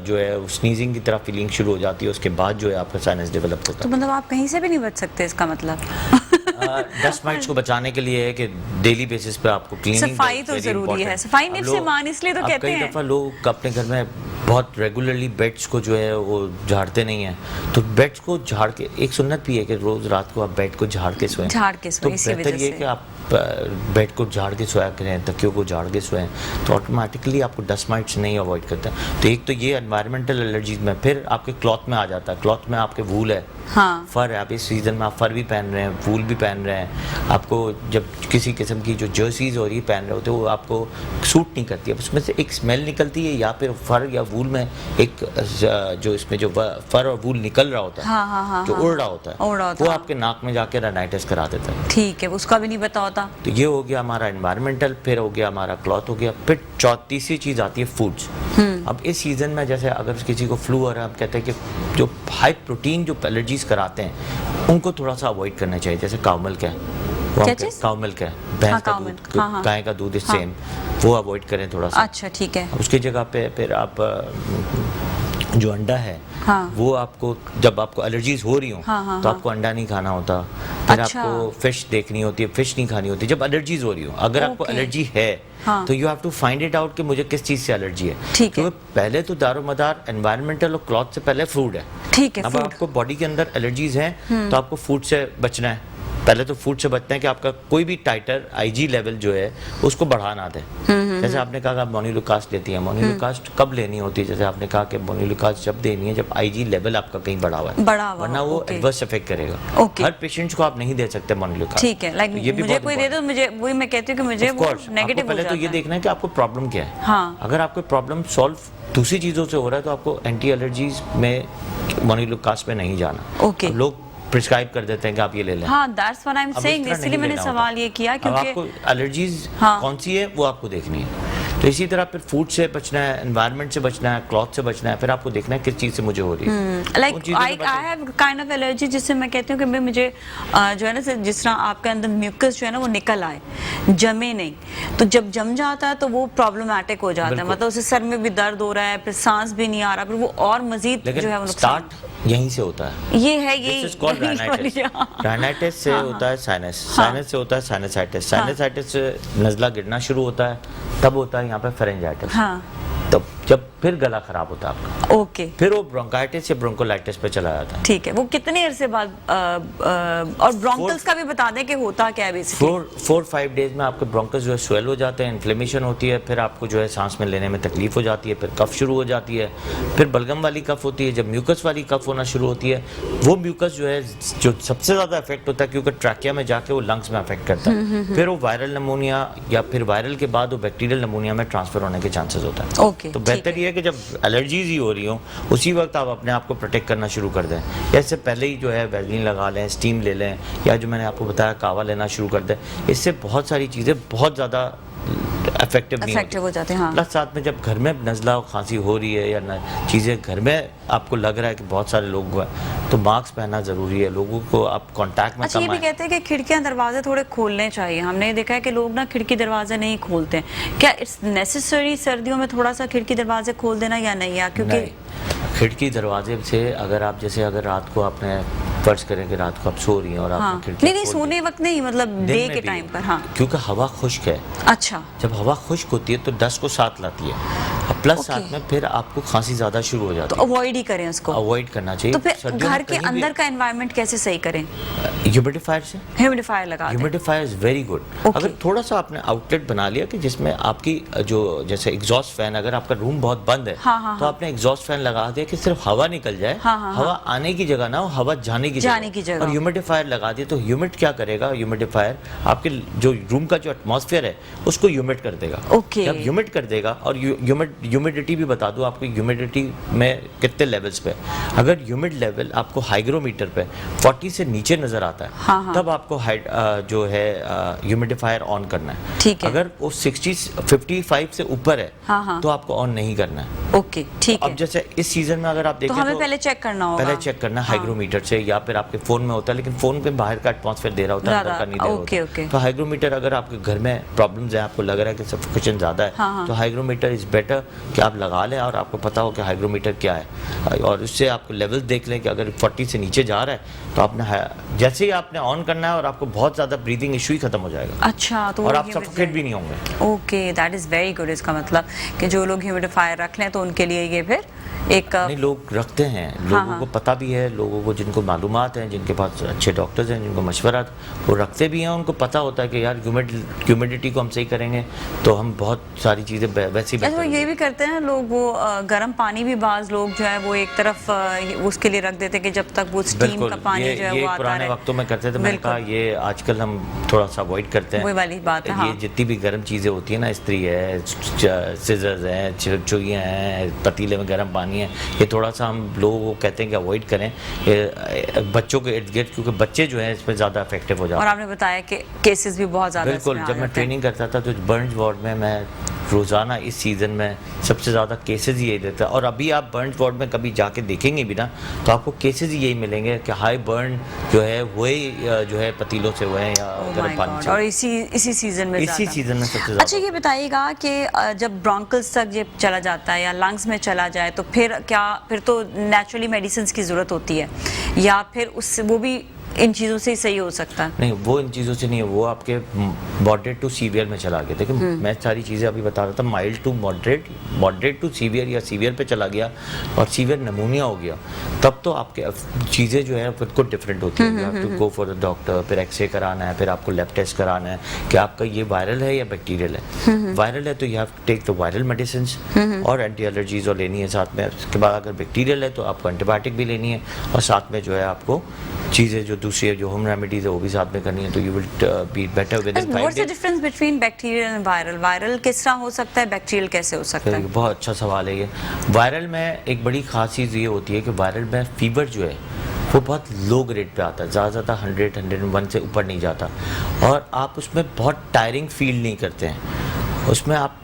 जो है स्नीजिंग की तरह फीलिंग शुरू हो जाती है। उसके बाद जो है आपका साइनस डेवलप होता है। तो मतलब आप कहीं से भी नहीं बच सकते, इसका मतलब? डस्ट माइट्स को बचाने के लिए है कि डेली बेसिस पे आपको क्लीनिंग, सफाई तो जरूरी है। सफाई निफ्स ईमान इसलिए तो कहते हैं। कई दफ़ा लोग अपने घर में बहुत रेगुलरली बेड्स को जो है वो झाड़ते नहीं हैं, तो बेड्स को झाड़ के, एक सुन्नत भी है कि रोज़ रात को आप बेड को झाड़ के सोएं। तो बेहतर ये कि आप बेड को झाड़ के सोया करें, तकियों को झाड़ के सोएं, तो ऑटोमेटिकली आपको डस्ट माइट्स नहीं अवॉइड करता है। तो एक तो ये एनवायरमेंटल एलर्जीज में, फिर आपके क्लॉथ में आ जाता है। क्लॉथ में आपके वूल है, हाँ। फर है, आप इस सीज़न में आप फर भी पहन रहे हैं, वूल भी पहन रहे हैं, आपको जब किसी किस्म की जो जर्सीज और ये पहन रहे होते हैं वो आपको सूट नहीं करती है, उसमें से एक स्मेल निकलती है, या फिर फर या वूल में एक जो इसमें जो फर और वूल निकल रहा होता है, हाँ, जो उड़ रहा होता है, वो आपके नाक में जाके राइनाइटिस करा देता है। ठीक है, उसका भी नहीं पता होता। तो ये हो गया हमारा एनवायरमेंटल, फिर हो गया हमारा क्लॉथ हो गया, फिर तीसरी चीज़ आती है फूड्स। अब इस सीज़न में जैसे अगर किसी को फ्लू हो रहा है, हम कहते हैं कि जो हाई प्रोटीन जो एलर्जीज कराते हैं उनको थोड़ा सा अवॉइड करना चाहिए। जैसे काउ मिल्क है, काउ मिल्क है, भैंस का दूध, गाय का दूध, इस सेम वो अवॉइड करें थोड़ा सा। अच्छा, ठीक है। उसकी जगह पे फिर आप जो अंडा है, हाँ। वो आपको जब आपको एलर्जीज हो रही हो, तो आपको अंडा नहीं खाना होता। फिर अच्छा। आपको फिश देखनी होती है, फिश नहीं खानी होती जब एलर्जीज हो रही हो। अगर आपको एलर्जी है, तो you have to find it out कि मुझे किस चीज़ से एलर्जी है। क्योंकि पहले तो दारोमदार एनवायरमेंटल और क्लॉथ से पहले फूड है। ठीक है। अब आपको बॉडी के अंदर एलर्जीज हैं, तो आपको फूड से बचना है। पहले तो फूड से बचना है कि आपका कोई भी टाइटर आईजी लेवल जो है उसको बढ़ा ना दे। जैसे आपने कहा आप मोनिलुकास्ट लेती हैं, मोनिलुकास्ट कब लेनी होती है? जैसे आपने कहा कि मोनिलुकास्ट जब देनी है जब आईजी लेवल आपका कहीं बढ़ा हुआ है, वरना वो एडवर्स इफेक्ट करेगा। हर पेशेंट्स को आप नहीं दे सकते मोनिलुकास्ट। ठीक है, लाइक मुझे कोई दे दो, मुझे वही मैं कहती हूँ कि मुझे वो नेगेटिव। पहले तो ये देखना है कि आपको प्रॉब्लम क्या है। अगर आपको प्रॉब्लम सॉल्व दूसरी चीजों से हो रहा है तो आपको एंटी एलर्जीज में मोनिलुकास्ट में नहीं जाना। लोग प्रिस्क्राइब कर देते हैं कि आप ये ले लें। हाँ, that's what I'm saying, इसलिए मैंने सवाल ये किया क्योंकि आपको एलर्जीज कौन सी है वो आपको देखनी है। तो इसी तरह फिर फूड से बचना है, एनवायरनमेंट से बचना है, क्लॉथ से बचना है, फिर आपको देखना है किस चीज़ से मुझे हो रही है। Like I have kind of allergy, जिससे मैं कहती हूँ कि मुझे जो है ना, जिस तरह आपके अंदर म्यूकस जो है ना वो निकल आए, जमे नहीं, तो जब जम जाता है तो वो प्रॉब्लमेटिक हो जाता है। मतलब उसे सर में भी दर्द हो रहा है, फिर सांस भी नहीं आ रहा, फिर वो और मजीद जो है वो स्टार्ट यहीं से होता है। ये है, ये राइनाइटिस से होता है साइनस, साइनस से होता है साइनसाइटिस, साइनसाइटिस से नज़ला गिरना शुरू होता है, तब होता है यहाँ पे फेरेंजाइटिस। तब जब फिर गला खराब होता है आपका, ओके, फिर वो ब्रोंकाइटिस या ब्रोंकोलाइटिस पे चला जाता है। ठीक है, वो कितने अरसे बाद और ब्रोंकल्स का भी बता दें कि होता क्या है बेसिकली। 4-5 डेज में आपके ब्रोंकल्स जो है स्वेल हो जाते हैं, इन्फ्लेमेशन होती है, फिर आपको जो है सांस में लेने में तकलीफ हो जाती है, फिर कफ शुरू हो जाती है, फिर बलगम वाली कफ होती है, जब म्यूकस वाली कफ होना शुरू होती है, वो म्यूकस जो है जो सबसे ज़्यादा इफेक्ट होता है क्योंकि ट्रैकिया में जाके वो लंग्स में अफेक्ट करता है, फिर वो वायरल नमोनिया या फिर वायरल के बाद वो बैक्टीरियल नमोनिया में ट्रांसफर होने के चांसेस होता है। तो बेहतर ये है कि जब एलर्जीज ही हो रही हो उसी वक्त आप अपने आप को प्रोटेक्ट करना शुरू कर दें, या इससे पहले ही जो है वैसलीन लगा लें, स्टीम ले लें, या जो मैंने आपको बताया कावा लेना शुरू कर दें। इससे बहुत सारी चीज़ें बहुत ज़्यादा इफेक्टिव नहीं हो जाते हैं। प्लस साथ में जब घर में नज़ला और खांसी हो रही है या चीज़ें घर में आपको लग रहा है कि बहुत सारे लोग हुआ तो मास्क पहनना ज़रूरी है, लोगों को आप कांटेक्ट में। अच्छा, ये भी कहते हैं कि खिड़कियां दरवाजे थोड़े खोलने चाहिए। हमने देखा है कि लोग ना खिड़की दरवाजे नहीं खोलते हैं। क्या इट्स नेसेसरी सर्दियों में थोड़ा सा खिड़की दरवाजे खोल देना या नहीं? या क्योंकि खिड़की दरवाजे से अगर आप जैसे अगर रात को आपने फर्ज करें कि रात को आप सो रही हैं और आप खिड़की नहीं सोने वक्त नहीं, मतलब डे के टाइम पर। हाँ, क्योंकि हवा खुश्क है। अच्छा, जब हवा खुश्क होती है तो डस्ट को साथ लाती है, और प्लस साथ में फिर आपको खांसी ज्यादा शुरू हो जाती है। तो अवॉइड ही करें उसको, अवॉइड करना चाहिए। तो फिर घर के अंदर का एनवायरनमेंट कैसे सही करें? ह्यूमिडिफायर से, ह्यूमिडिफायर लगा दें। Humidifier is very good. अगर थोड़ा सा आपने आउटलेट बना लिया कि जिसमें आपकी जो जैसे एग्जॉस्ट फैन, अगर आपका रूम बहुत बंद है तो आपने एग्जॉस्ट फैन लगा दिया कि सिर्फ हवा निकल जाए, हवा आने की जगह ना हो, हवा जाने की जगह। और ह्यूमिडिफायर लगा दिए तो ह्यूमिड क्या करेगा? ह्यूमिडिफायर आपके जो रूम का जो एटमॉस्फेयर है उसको ह्यूमिड कर देगा। जब ह्यूमिड कर देगा, और ह्यूमिडिटी भी बता दूं आपकी ह्यूमिडिटी में कितने लेवल्स पे, अगर ह्यूमिड लेवल आपको हाइग्रोमीटर पे 40 से नीचे नजर आता है तब आपको जो है ह्यूमिडिफायर ऑन करना है। ठीक है। अगर वो 55 से ऊपर है तो आपको ऑन नहीं करना है। ओके, ठीक है। अब जैसे इस सीजन में अगर आप देखें तो हमें पहले चेक करना होगा, पहले चेक करना हाइग्रोमीटर से, या फिर आपके फोन में होता है, लेकिन फोन पे बाहर का एटमॉस्फेयर दे रहा होता है, अंदर का नहीं दे रहा होता। तो हाइग्रोमीटर, अगर आपके घर में प्रॉब्लम्स है, आपको लग रहा है कि सफोकेशन ज्यादा है, तो हाइग्रोमीटर इज बेटर। कि आप लगा लें और आपको पता हो कि हाइग्रोमीटर क्या है, और उससे आपको लेवल देख लें कि अगर 40 से नीचे जा रहा है तो आपने जैसे ही आपने ऑन करना है और आपको बहुत ज़्यादा ब्रीदिंग इशू ही खत्म हो जाएगा। अच्छा, तो और आप सफोकेट भी नहीं होंगे। Okay, that is very good. इसका मतलब कि जो लोग ह्यूमिडिफायर रख लें तो उनके लिए ये फिर एक नहीं, लोग रखते हैं, लोगों को पता भी है, लोगों को जिनको मालूमात हैं, जिनके पास अच्छे डॉक्टर्स हैं, जिनको मशवरा, वो रखते भी हैं। उनको पता होता है कि यार ह्यूमिडिटी को हम सही करेंगे तो हम बहुत सारी चीज़ें वैसी अच्छा, ये भी करते हैं लोग, वो गर्म पानी भी बाज लोग जो है वो एक तरफ उसके लिए रख देते हैं कि जब तक वो स्टीम का पानी जो है वो आता पुराने रहे। वक्तों में करते थे, मैंने कहा ये आजकल हम थोड़ा सा अवॉइड करते हैं। वही वाली बात है, हाँ। ये जितनी भी गर्म चीज़ें होती है ना, इस्त्री है, सिजर्स हैं, छुरियाँ हैं, पतीले में गर्म पानी है, ये थोड़ा सा हम लोगों को कहते हैं कि अवॉइड करें बच्चों के इर्द गिर्द, क्योंकि बच्चे जो हैं इसमें ज़्यादा इफेक्टिव हो जाते हैं। और आपने बताया कि केसेस भी बहुत ज़्यादा बिल्कुल, जब मैं ट्रेनिंग करता था तो बर्न्स वार्ड में मैं रोज़ाना इस सीज़न में सबसे ज़्यादा केसेस ही यही देता है। और अभी आप बर्न्स वार्ड में कभी जाके देखेंगे भी ना तो आपको केसेस ही यही मिलेंगे कि हाई बर्न जो है वही जो है पतीलों से हुए हैं या गर्म पानी से। और इसी सीजन में सबसे ज़्यादा। अच्छा, ये बताइएगा कि जब ब्रोंकल्स तक ये चला जाता है या लंग्स में चला जाए तो फिर तो नेचुरली मेडिसिन की ज़रूरत होती है, या फिर उससे वो भी इन चीज़ों से ही सही हो सकता है? नहीं, वो इन चीज़ों से नहीं है, वो आपके मॉडरेट टू सीवियर में चला गया। देखिए मैं सारी चीज़ें अभी बता रहा था, mild to moderate, moderate to severe या सीवियर पे चला गया और सीवियर नमूनिया हो गया, तब तो आपके चीज़ें जो है बिल्कुल डिफरेंट होती है। You have to go for the doctor, फिर एक्सरे कराना है, फिर आपको लैब टेस्ट कराना है कि आपका ये वायरल है या बैक्टीरियल है। वायरल है तो you have to take the viral medicine और एंटी एलर्जीज और लेनी है साथ में। उसके बाद अगर बैक्टीरियल है तो आपको एंटीबायोटिक भी लेनी है और साथ में जो है आपको चीज़ें जो दूसरी है, जो होम रेमेडीज है, वो भी साथ में करनी है, तो you will be better with in 5 what's the difference between bacterial and viral? Viral किस तरह हो सकता है, बैक्टीरियल कैसे हो सकता है? बहुत अच्छा सवाल है ये। वायरल में एक बड़ी खास चीज़ ये होती है कि वायरल में फीवर जो है वो बहुत लो ग्रेड पे आता है, ज़्यादा 100-101 से ऊपर नहीं जाता, और आप उसमें बहुत टायरिंग फील नहीं करते हैं। उसमें आप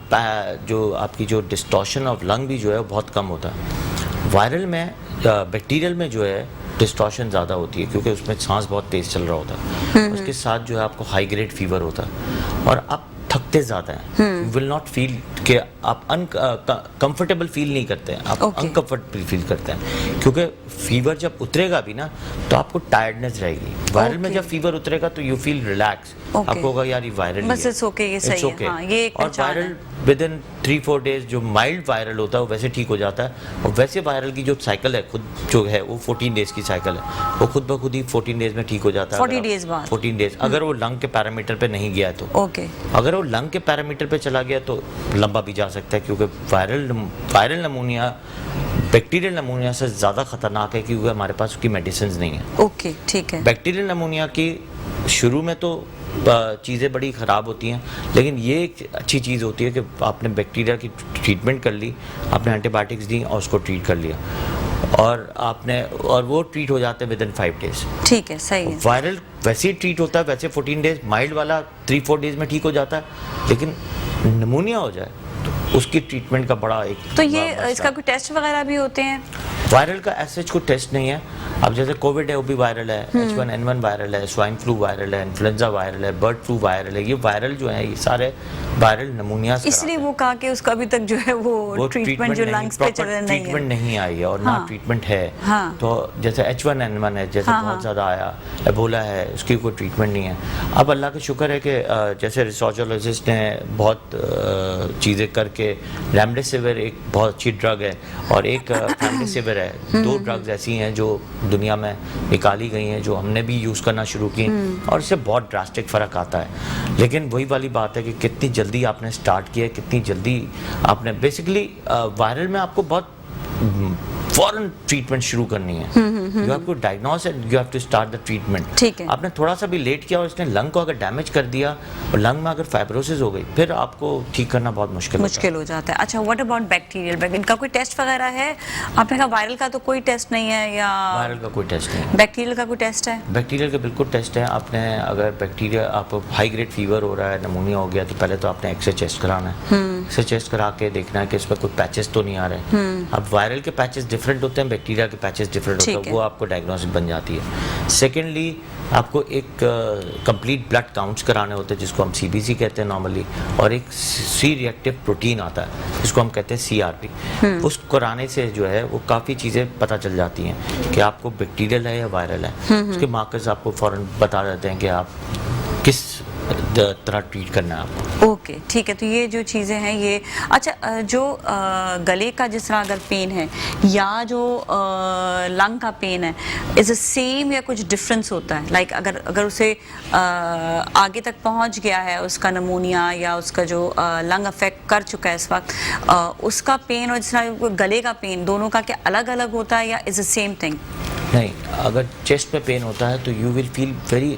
जो आपकी जो डिस्टॉर्शन ऑफ लंग भी जो है वो बहुत कम होता है। वायरल में बैक्टीरियल में जो है डिस्टॉर्शन ज़्यादा होती है क्योंकि उसमें सांस बहुत तेज़ चल रहा होता है, उसके साथ जो है आपको हाई ग्रेड फीवर होता है और आप थकते ज़्यादा हैं। यू विल नॉट फील कि आप कंफर्टेबल फील नहीं करते हैं, आप अनकंफर्टेबल फील करते हैं, क्योंकि फीवर जब उतरेगा भी ना तो आपको टायर्डनेस रहेगी। वायरल में जब फीवर उतरेगा तो यू फील रिलैक्स, आपको होगा यार ये वायरल बस इट्स ओके, ये सही है। हाँ, ये एक और वायरल विद इन 3-4 डेज जो माइल्ड वायरल होता है वो वैसे ठीक हो जाता है, और वैसे वायरल की जो साइकिल है खुद जो है वो 14 डेज की साइकिल है, वो खुद ब खुद ही 14 डेज में ठीक हो जाता है। 40 डेज बाद 14 डेज अगर वो लंग के पैरामीटर पे नहीं गया तो ओके, अगर वो लंग के पैरामीटर पे चला गया तो लंबा भी जा सकता है, क्योंकि वायरल नमूनिया बैक्टीरियल नमूनिया से ज़्यादा खतरनाक है क्योंकि हमारे पास उसकी मेडिसिन नहीं है। ओके, ठीक है। बैक्टीरियल नमूनिया की शुरू में तो चीज़ें बड़ी ख़राब होती हैं, लेकिन ये एक अच्छी चीज़ होती है कि आपने बैक्टीरिया की ट्रीटमेंट कर ली, आपने एंटीबायोटिक्स दी और उसको ट्रीट कर लिया, और वो ट्रीट हो जाते हैं विद इन 5 डेज। ठीक है, सही है। वायरल वैसे ही ट्रीट होता है, वैसे 14 डेज, माइल्ड वाला 3-4 डेज में ठीक हो जाता है, लेकिन नमूनिया हो जाए तो उसकी ट्रीटमेंट का बड़ा एक तो ये इसका कोई टेस्ट वगैरह भी होते हैं? वायरल का ऐसे कोई टेस्ट नहीं है। अब जैसे कोविड है वो भी वायरल है, H1N1 वायरल है, स्वाइन फ्लू वायरल है, इन्फ्लुएंजा वायरल है, बर्ड फ्लू वायरल है, ये वायरल जो है ये सारे वायरल नमूनिया। इसलिए वो कहा कि उसका अभी तक जो है वो ट्रीटमेंट जो लंग्स पे चल रहा है ट्रीटमेंट नहीं आई है, और ना ट्रीटमेंट है। तो जैसे H1N1 है, जैसे बहुत ज़्यादा आया, एबोला है, उसकी कोई ट्रीटमेंट नहीं है। अब अल्लाह का शुक्र है कि जैसे रिसर्चोलॉजिस्ट ने बहुत चीज़ें करके, रेमडेसिविर एक बहुत अच्छी ड्रग है और एक रेमडेसिविर है, 2 ड्रग्स ऐसी हैं जो दुनिया में निकाली गई हैं जो हमने भी यूज़ करना शुरू की, और इससे बहुत ड्रास्टिक फ़र्क आता है। लेकिन वही वाली बात है कि कितनी जल्दी आपने स्टार्ट किया, कितनी जल्दी आपने बेसिकली वायरल में आपको बहुत फौरन ट्रीटमेंट शुरू करनी है। You have to diagnose and you have to start the treatment. ठीक है। आपने थोड़ा सा भी लेट किया और इसने लंग को अगर डैमेज कर दिया और लंग में अगर फाइब्रोसिस हो गई, फिर आपको ठीक करना बहुत मुश्किल हो जाता है। अच्छा, व्हाट अबाउट बैक्टीरियल? इनका कोई टेस्ट वगैरह है? आपने कहा वायरल का तो कोई टेस्ट नहीं है, या वायरल का कोई टेस्ट नहीं है। बैक्टीरियल का कोई टेस्ट है? बैक्टीरियल का बिल्कुल टेस्ट है। आपने अगर बैक्टीरिया, आप हाई ग्रेड फीवर हो रहा है, नमूनिया हो गया, तो पहले तो आपने एक्सरे चेस्ट कराना है। एक्सरे चेस्ट करा के देखना है कि इसमें कोई पैचेस तो नहीं आ रहे। अब वायरल के पैचेस डिफरेंट होते हैं, बैक्टीरिया के पैचेस डिफरेंट होते हैं, वो आपको डायग्नोसिस बन जाती है। सेकेंडली आपको एक कंप्लीट ब्लड काउंट्स कराने होते हैं जिसको हम CBC कहते हैं नॉर्मली, और एक सी रिएक्टिव प्रोटीन आता है जिसको हम कहते हैं CRP। उसको कराने से जो है वो काफ़ी चीज़ें पता चल जाती हैं कि आपको बैक्टीरियल है या वायरल है। उसके मार्कर्स आपको फ़ौरन बता देते हैं कि आप किस तरह ट्रीट करना है आपको। ओके, ठीक है। तो ये जो चीज़ें हैं ये अच्छा, जो गले का जिस तरह अगर पेन है या जो लंग का पेन है, इज सेम या कुछ डिफरेंस होता है? लाइक अगर उसे आगे तक पहुंच गया है उसका नमूनिया या उसका जो लंग अफेक्ट कर चुका है इस वक्त, उसका पेन और जिस तरह गले का पेन, दोनों का क्या अलग अलग होता है या इज द सेम थिंग? नहीं, अगर चेस्ट में पेन होता है तो you will feel very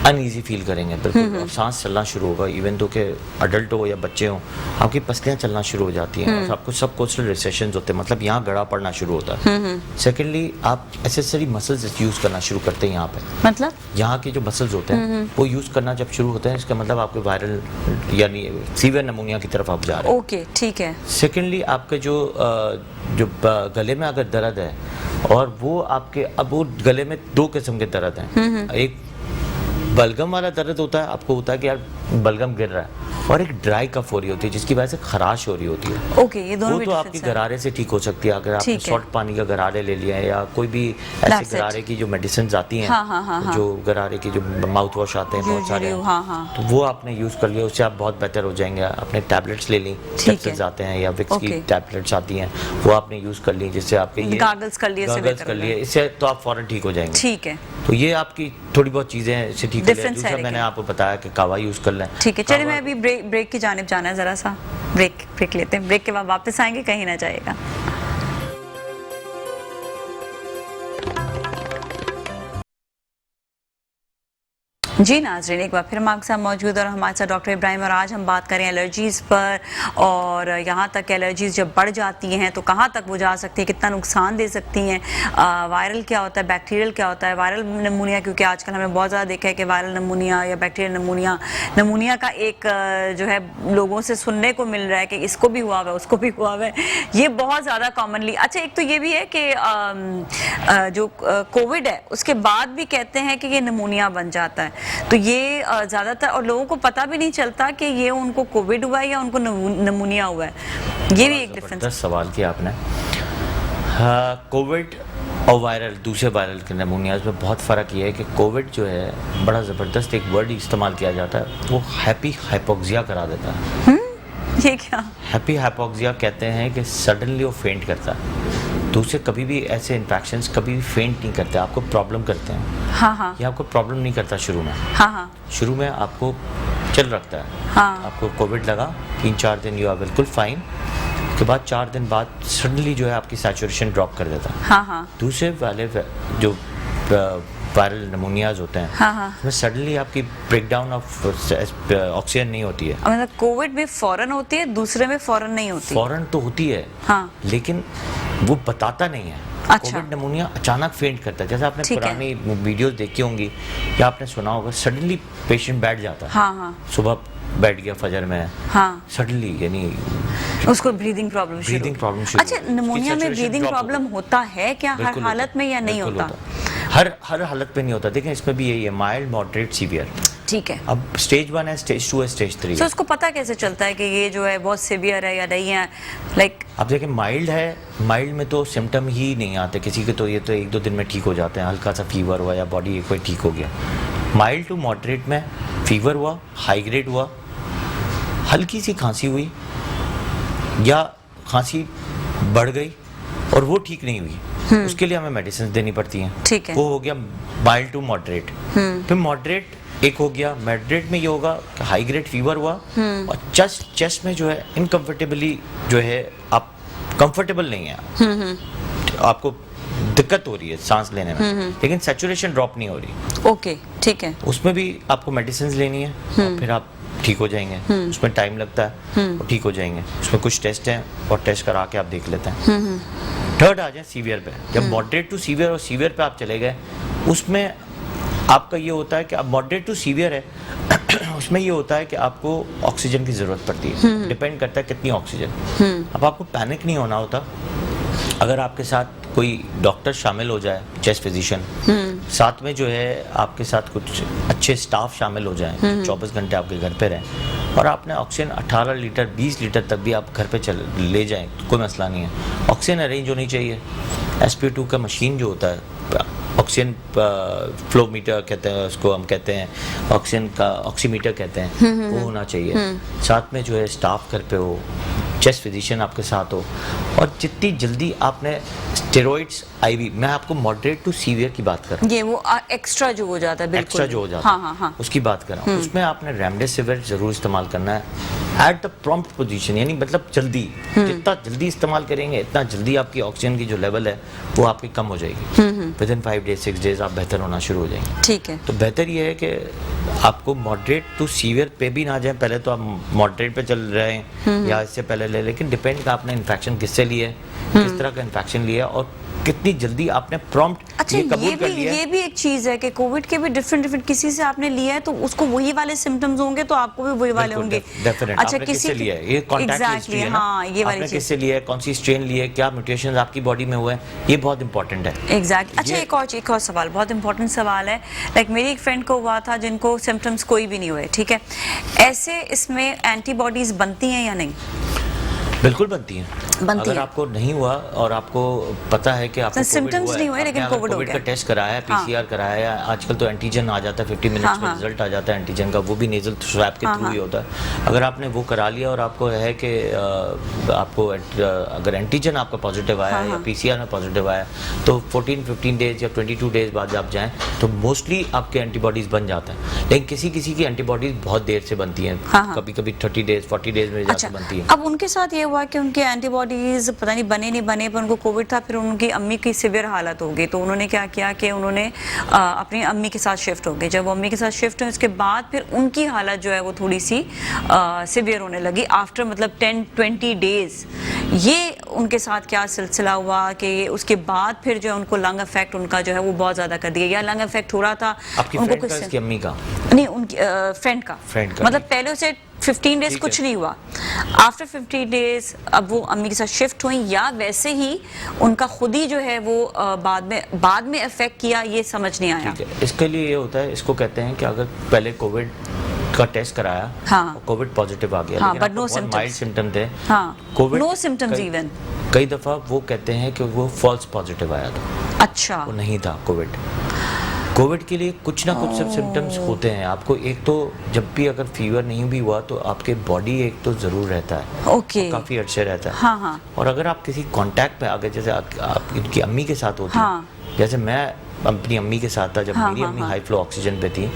uneasy feel करेंगे, बिल्कुल। और सांस चलना शुरू होगा, इवन तो के अडल्ट हो या बच्चे हो, आपकी पसलियाँ चलना शुरू हो जाती हैं और आपको सब कोस्टल रिसेशंस होते हैं, मतलब यहाँ गड़ा पड़ना शुरू होता है। सेकेंडली आप एसेसरी मसल्स यूज़ करना शुरू करते हैं यहाँ पे, मतलब यहाँ के जो मसल्स होते हैं वो यूज़ करना जब शुरू होते हैं, इसका मतलब आपके वायरल यानी सीवियर नमूनिया की तरफ आप जा रहे हैं। ओके, ठीक है। सेकेंडली आपके जो गले में अगर दर्द है, और वो आपके अब वो गले में 2 किस्म के दर्द हैं। एक बलगम वाला दर्द होता है, आपको होता है कि यार बलगम गिर रहा है, और एक ड्राई कफ हो रही होती है जिसकी वजह से खराश हो रही होती है। ओके, ये दोनों वो तो आपकी गरारे से ठीक हो सकती है अगर आपने सॉल्ट पानी का गरारे ले लिया है, या कोई भी ऐसे गरारे की जो मेडिसिन आती हैं, जो गरारे की जो माउथ वॉश आते हैं बहुत सारे, तो वो आपने यूज़ कर लिया, उससे आप बहुत बेहतर हो जाएंगे। आपने टैबलेट्स ले ली, कैप्सूल्स आते हैं या विक्स की टैबलेट्स आती हैं, वो आपने यूज़ कर ली, जिससे आपके गार्गल्स कर लिए, इससे तो आप फौरन ठीक हो जाएंगे। ठीक है, तो ये आपकी थोड़ी बहुत चीज़ें इससे ठीक हो जाएगी। दूसरा मैंने आपको बताया कि कावा यूज़ कर लें। ठीक है, चलिए मैं अभी ब्रेक की जानिब जाना है, ज़रा सा ब्रेक लेते हैं। ब्रेक के बाद वापस आएंगे, कहीं ना जाएगा। जी नाज़रीन, एक बार फिर हम आपके साथ मौजूद और हमारे साथ डॉक्टर इब्राहिम, और आज हम बात करें एलर्जीज़ पर, और यहाँ तक एलर्जीज़ जब बढ़ जाती हैं तो कहाँ तक वो जा सकती है, कितना नुकसान दे सकती हैं, वायरल क्या होता है, बैक्टीरियल क्या होता है, वायरल नमूनिया, क्योंकि आजकल हमने बहुत ज़्यादा देखा है कि वायरल नमूनिया या बैक्टीरियल नमूनिया का एक जो है लोगों से सुनने को मिल रहा है कि इसको भी हुआ हुआ है, उसको भी हुआ हुआ है, ये बहुत ज़्यादा कॉमनली। अच्छा, एक तो ये भी है कि जो कोविड है उसके बाद भी कहते हैं कि ये नमूनिया बन जाता है, तो ये ज़्यादातर, और लोगों को पता भी नहीं चलता कि ये उनको कोविड हुआ है या उनको नमूनिया हुआ है। ये भी एक डिफरेंस। सवाल किया आपने। कोविड और वायरल, दूसरे वायरल के नमूनियाज में बहुत फ़र्क ये है कि कोविड जो है बड़ा ज़बरदस्त एक वर्ड इस्तेमाल किया जाता है, वो हैप्पी हाइपोक्सिया करा देता है। ये क्या? हैप्पी हाइपोक्सिया कहते हैं कि सडनली वो फेंट करता है। दूसरे कभी भी ऐसे इन्फेक्शंस कभी भी फेंट नहीं करते, आपको प्रॉब्लम करते हैं। हाँ। ये आपको प्रॉब्लम नहीं करता शुरू में। हाँ। शुरू में आपको चल रखता है। हाँ। आपको कोविड लगा, 3-4 दिन यू आर बिल्कुल फाइन, उसके बाद 4 दिन बाद सडनली जो है आपकी सैचुरेशन ड्रॉप कर देता है। हाँ। दूसरे वाले जो वायरल नमूनियाज होते हैं, उसमें सडनली आपकी ब्रेकडाउन ऑफ ऑक्सीजन नहीं होती है। मतलब कोविड में फौरन होती है, दूसरे में फौरन नहीं होती? फौरन तो होती है, लेकिन वो बताता नहीं है। अच्छा। कोविड नमूनिया अचानक फेंट करता है, जैसे आपने पुरानी वीडियोस देखी होंगी या आपने सुना होगा, सडनली पेशेंट बैठ जाता है। सुबह बैठ गया फजर में, सडनली, यानी उसको ब्रीदिंग प्रॉब्लम शुरू। अच्छा, नमूनिया में ब्रीदिंग प्रॉब्लम होता है क्या हर हालत में या नहीं होता? हर हालत में नहीं होता। देखें, इसमें भी यही है, माइल्ड, मॉडरेट, सीवियर। ठीक है। अब स्टेज 1 है, स्टेज 2 है, स्टेज 3 है। तो उसको पता कैसे चलता है कि ये जो है बहुत सीवियर है या नहीं है? लाइक अब देखें, माइल्ड है, माइल्ड में तो सिम्टम ही नहीं आते किसी के, तो ये तो 1-2 दिन में ठीक हो जाते हैं, हल्का सा फीवर हुआ या बॉडी एक बार ठीक हो गया। माइल्ड टू मॉडरेट में फीवर हुआ, हाई ग्रेड हुआ, हल्की सी खांसी हुई या खांसी बढ़ गई और वो ठीक नहीं हुई, उसके लिए हमें मेडिसिन देनी पड़ती हैं। ठीक है। वो हो गया माइल्ड टू मॉडरेट। फिर मॉडरेट एक हो गया, मॉडरेट में ये होगा कि हाई ग्रेड फीवर हुआ और चेस्ट में जो है इनकम्फर्टेबली जो है, आप कंफर्टेबल नहीं है, आपको दिक्कत हो रही है सांस लेने में, लेकिन सैचुरेशन ड्रॉप नहीं हो रही। ओके, ठीक है। उसमें भी आपको मेडिसिन लेनी है और फिर आप ठीक हो जाएंगे। उसमें टाइम लगता है और ठीक हो जाएंगे। उसमें कुछ टेस्ट हैं और टेस्ट करा के आप देख लेते हैं। थर्ड आ जाए सीवियर पे। जब मॉडरेट टू सीवियर और सीवियर पे आप चले गए, उसमें आपका ये होता है कि अब मॉडरेट टू सीवियर है उसमें ये होता है कि आपको ऑक्सीजन की ज़रूरत पड़ती है, डिपेंड करता है कितनी ऑक्सीजन। अब आपको पैनिक नहीं होना होता, अगर आपके साथ कोई डॉक्टर शामिल हो जाए, चेस्ट फिजिशियन, साथ में जो है आपके साथ कुछ अच्छे स्टाफ शामिल हो जाएं, 24 घंटे आपके घर पे रहें और आपने ऑक्सीजन 18 लीटर 20 लीटर तक भी आप घर पे ले जाएं तो कोई मसला नहीं है। ऑक्सीजन अरेंज होनी चाहिए। spo2 का मशीन जो होता है, ऑक्सीजन फ्लो मीटर कहते हैं उसको, हम कहते हैं ऑक्सीजन का ऑक्सीमीटर कहते हैं, वो होना चाहिए। साथ में जो है स्टाफ घर पे हो, चेस्ट फिजिशियन आपके साथ हो, और जितनी जल्दी आपने स्टेरॉइड्स आईवी, मैं आपको मॉडरेट टू सीवियर की बात कर रहा हूँ, ये वो एक्स्ट्रा जो हो जाता है, बिल्कुल एक्स्ट्रा जो हो जाता है, हाँ। उसकी बात कर रहा हूँ। उसमें आपने रेमडेसिविर जरूर इस्तेमाल करना है एट द प्रॉम्प्ट पोजीशन, यानी मतलब जल्दी, जितना जल्दी इस्तेमाल करेंगे इतना जल्दी आपकी ऑक्सीजन की जो लेवल है वो आपकी कम हो जाएगी। विद इन 5 डेज 6 डेज आप बेहतर होना शुरू हो जाएंगे। ठीक है, तो बेहतर ये है कि आपको मॉडरेट टू सीवियर पे भी ना जाए, पहले तो आप मॉडरेट पे चल रहे हैं या इससे पहले ले, लेकिन डिपेंड का आपने इन्फेक्शन किससे लिया है, किस तरह का इन्फेक्शन लिया है और कितनी जल्दी आपने प्रॉम्प्ट अच्छा, ये कबूल कर लिया है। ये भी एक चीज है कि कोविड के भी डिफरेंट किसी से आपने लिया है तो उसको वही वाले सिम्टम्स होंगे तो आपको भी वही वाले होंगे। डेफिनेट। अच्छा, आपने किससे लिया है, ये कॉन्टैक्ट हिस्ट्री है ना, हाँ, ये वाली आपने चीज किससे लिया है, कौन सी स्ट्रेन ली है, क्या म्यूटेशंस आपकी बॉडी में हुए हैं, ये बहुत इंपॉर्टेंट है। एग्जैक्ट। अच्छा, एक और सवाल, बहुत इंपॉर्टेंट सवाल है। लाइक मेरी एक फ्रेंड को हुआ था जिनको सिम्टम्स कोई भी नहीं हुए, ठीक है, ऐसे इसमें एंटीबॉडीज बनती हैं या नहीं? बिल्कुल बनती हैं। अगर आपको नहीं हुआ और आपको पता है कि आपको सिम्टम्स नहीं हुए लेकिन कोविड हो गया, का टेस्ट कराया है, पीसीआर कराया है, आजकल तो एंटीजन आ जाता है 50 मिनट्स में रिजल्ट आ जाता है एंटीजन का, वो भी नेजल स्वैब के थ्रू ही होता है। अगर आपने वो करा लिया और आपको है कि आपको अगर एंटीजन आपका पॉजिटिव आया या पीसीआर में पॉजिटिव आया तो 14-15 डेज या 22 डेज बाद आप जाएं तो मोस्टली आपके एंटीबॉडीज बन जाते हैं। लेकिन किसी की एंटीबॉडीज बहुत देर से बनती हैं, कभी 30 डेज 40 डेज में जाकर बनती है। अब उनके साथ ये हुआ कि उनके एंटीबॉडीज पता नहीं बने नहीं बने, पर उनको कोविड था, फिर उनकी अम्मी की सिवियर हालत हो गई, तो उन्होंने क्या किया कि उन्होंने अपनी अम्मी के साथ शिफ्ट हो गए। जब अम्मी के साथ शिफ्ट हुए उसके बाद फिर उनकी हालत जो है वो थोड़ी सी सिवियर होने लगी आफ्टर मतलब 10-20 डेज। ये उनके साथ क्या सिलसिला हुआ कि उसके बाद फिर जो है उनको लंग इफेक्ट उनका जो है वो बहुत ज़्यादा कर दिया, या लंग इफेक्ट हो रहा था उनको कुछ अम्मी का नहीं, उनकी फ्रेंड का मतलब पहले से 15 डेज कुछ नहीं हुआ, आफ्टर 50 डेज अब वो अम्मी के साथ शिफ्ट हुई, या वैसे ही उनका खुद ही जो है वो बाद में इफेक्ट किया, ये समझ नहीं आया। इसके लिए ये होता है, इसको कहते हैं कि अगर पहले कोविड का टेस्ट कराया, हाँ, कोविड पॉजिटिव आ गया, लेकिन नो बहुत माइल्ड सिम्टम थे, हाँ, कोविड नो सिम्टम्स इवन, कई दफा वो कहते हैं कि वो फॉल्स पॉजिटिव आया था, अच्छा वो नहीं था कोविड के लिए कुछ ना कुछ सब सिम्टम्स होते हैं आपको। एक तो जब भी अगर फीवर नहीं भी हुआ तो आपके बॉडी एक तो जरूर रहता है, ओके, काफी अच्छे रहता है, हाँ। और अगर आप किसी कांटेक्ट पे आ गए, जैसे आप इनकी अम्मी के साथ होती है, जैसे मैं अपनी अम्मी के साथ था, जब मेरी अम्मी हाई फ्लो ऑक्सीजन पे थी,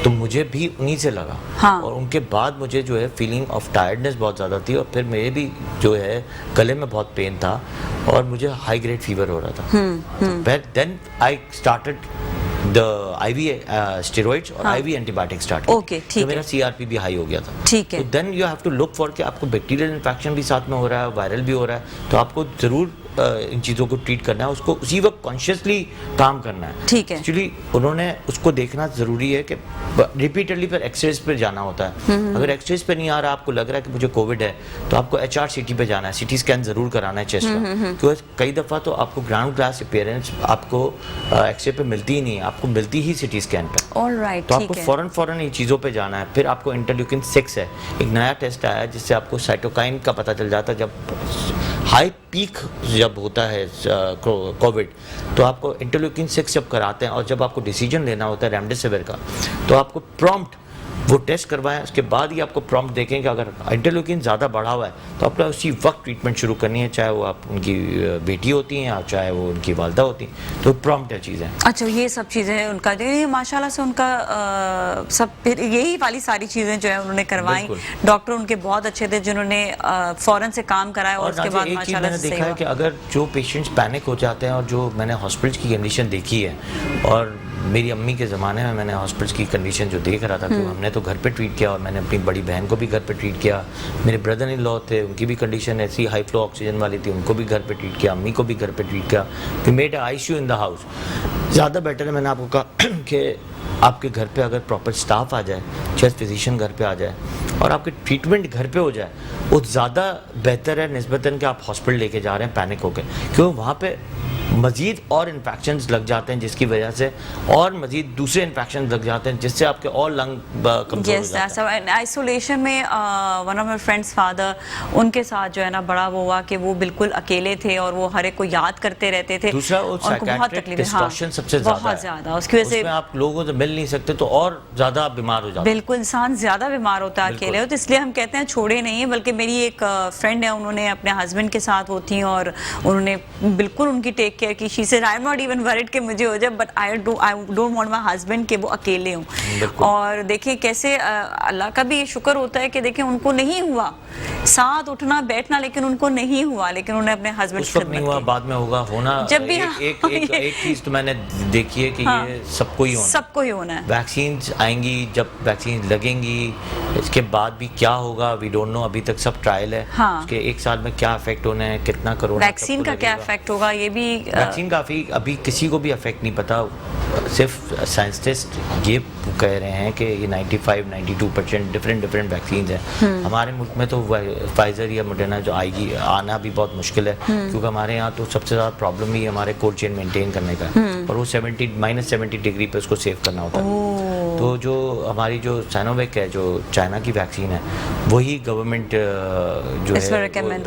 तो मुझे भी उन्हीं से लगा, और उनके बाद मुझे जो है फीलिंग ऑफ टायर्डनेस बहुत ज़्यादा थी, और फिर मेरे भी जो है गले में बहुत पेन था और मुझे हाई ग्रेड फीवर हो रहा था। Then I started the IV steroids और IV एंटीबायोटिक स्टार्ट, तो मेरा CRP भी हाई हो गया था। ठीक है, तो then you have to look for कि आपको बैक्टीरियल इन्फेक्शन भी साथ में हो रहा है, वायरल भी हो रहा है, तो आपको जरूर इन चीज़ों को ट्रीट करना है, उसको उसी वक्त कॉन्शियसली काम करना है। ठीक है, एक्चुअली उन्होंने उसको देखना ज़रूरी है कि रिपीटेडली फिर एक्सरेज पे जाना होता है। अगर एक्सरेज पे नहीं आ रहा, आपको लग रहा है कि मुझे कोविड है, तो आपको HRCT पे जाना है, CT स्कैन ज़रूर कराना है चेस्ट का, क्योंकि कई दफ़ा तो आपको ग्राउंड ग्लास अपीयरेंस आपको एक्सरे पे मिलती ही नहीं है, आपको मिलती ही CT स्कैन पे। ऑलराइट, तो आपको फ़ौरन इन चीज़ों पे जाना है। फिर आपको इंटरल्यूकिन 6 है, एक नया टेस्ट आया है जिससे आपको साइटोकाइन का पता चल जाता है। जब हाई पीक जब होता है कोविड, तो आपको इंटरल्यूकिन 6 जब कराते हैं और जब आपको डिसीजन लेना होता है रेमडेसिविर का, तो आपको प्रॉम्प्ट वो टेस्ट करवाएं, उसके बाद ही आपको प्रॉम्प्ट देखें कि अगर इंटरल्यूकिन ज़्यादा बढ़ा हुआ है तो आपको उसी वक्त ट्रीटमेंट शुरू करनी है, चाहे वो आप उनकी बेटी होती हैं या चाहे वो उनकी वालदा होती हैं, तो प्रॉम्प्ट है चीज़ें। अच्छा, ये सब चीज़ें उनका माशाल्लाह से उनका सब फिर यही वाली सारी चीज़ें जो है उन्होंने करवाई, डॉक्टर उनके बहुत अच्छे थे जिन्होंने फ़ौरन से काम कराया, और उसके बाद माशाल्लाह से देखा है कि अगर जो पेशेंट्स पैनिक हो जाते हैं, और जो मैंने हॉस्पिटल की कंडीशन देखी है, और मेरी अम्मी के ज़माने में मैंने हॉस्पिटल की कंडीशन जो देख रहा था, क्योंकि हमने तो घर पे ट्रीट किया, और मैंने अपनी बड़ी बहन को भी घर पे ट्रीट किया, मेरे ब्रदर इन लॉ थे, उनकी भी कंडीशन ऐसी हाई फ्लो ऑक्सीजन वाली थी, उनको भी घर पे ट्रीट किया, अम्मी को भी घर पे ट्रीट किया, we made ICU in the house. ज़्यादा बेटर है, मैंने आपको कहा कि आपके घर पे अगर प्रॉपर स्टाफ आ जाए, चेस्ट फिजिशियन घर पे आ जाए और आपके ट्रीटमेंट घर पे हो जाए, वो ज़्यादा बेहतर है निस्बतन कि आप हॉस्पिटल लेके जा रहे हैं पैनिक होकर, क्योंकि वहाँ पे मज़ीद और इन्फेक्शंस लग जाते हैं जिसकी वजह से और मज़ीद दूसरे इन्फेक्शंस लग जाते हैं जिससे आपके और लंग कमज़ोर हो जाते हैं। आइसोलेशन में one of my friends father, उनके साथ जो है ना बड़ा वो हुआ कि वो बिल्कुल अकेले थे और वो हर एक को याद करते रहते थे। दूसरा वो उनको बहुत तकलीफ, डिस्टॉर्शन सबसे बहुत ज़्यादा, उसकी वजह से आप लोगों से मिल नहीं सकते तो और ज़्यादा बीमार हो जाते हैं। बिल्कुल, इंसान ज़्यादा बीमार होता है अकेले हो, तो इसलिए हम कहते हैं छोड़े नहीं है। बल्कि मेरी एक फ्रेंड है, उन्होंने अपने हस्बैंड के साथ वो थी और उन्होंने बिल्कुल उनकी टेक केयर की। She said I am not even worried कि मुझे हो जाए, but I don't want my husband कि वो अकेले हों। और देखिए कैसे अल्लाह का भी ये शुक्र होता है कि देखिए उनको नहीं हुआ, साथ उठना बैठना, लेकिन उनको नहीं हुआ, लेकिन उन्हें अपने हस्बैंड उस वक्त नहीं हुआ, बाद में होगा। होना जब भी एक चीज तो मैंने देखी है कि ये सबको ही होना है। वैक्सीन आएंगी, जब वैक्सीन लगेंगी इसके बाद भी क्या होगा वी डोंट नो, अभी तक सब ट्रायल है। उसके एक साल में क्या इफेक्ट होने हैं, कितना कोरोना वैक्सीन का क्या इफेक्ट होगा, ये भी वैक्सीन काफी अभी किसी को भी इफेक्ट नहीं पता। सिर्फ साइंटिस्ट ये कह रहे हैं कि ये 95-92% डिफरेंट वैक्सीन हैं। हमारे मुल्क में तो फाइजर या मोडर्ना जो आएगी, आना भी बहुत मुश्किल है क्योंकि हमारे यहाँ तो सबसे ज़्यादा प्रॉब्लम ही हमारे कोल्ड चेन मेंटेन करने का है और वो -70 डिग्री पे उसको सेव करना होता है। तो जो हमारी जो साइनोवैक है, जो चाइना की वैक्सीन है, वही गवर्नमेंट जो है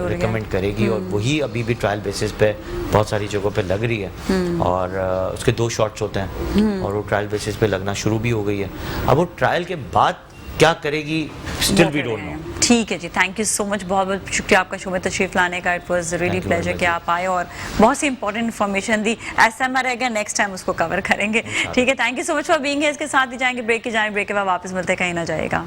रिकमेंड करेगी और वही अभी भी ट्रायल बेसिस पे बहुत सारी जगहों पे लग रही है और उसके 2 शॉट्स होते हैं और वो ट्रायल बेसिस पे लगना शुरू भी हो गई है। अब वो ट्रायल के बाद क्या करेगी स्टिल वी डोंट नो। ठीक है जी, थैंक यू सो मच, बहुत बहुत शुक्रिया आपका शो में तशरीफ लाने का। इट वाज रियली प्लेजर कि आप आए और बहुत सी इंपॉर्टेंट इन्फॉर्मेशन दी। ऐसा हमारा रहेगा, नेक्स्ट टाइम उसको कवर करेंगे। ठीक है, thank you so much for being here. इसके साथ ही जाएंगे ब्रेक की जाएंगे, ब्रेक के बाद वापस मिलते, कहीं ना जाएगा।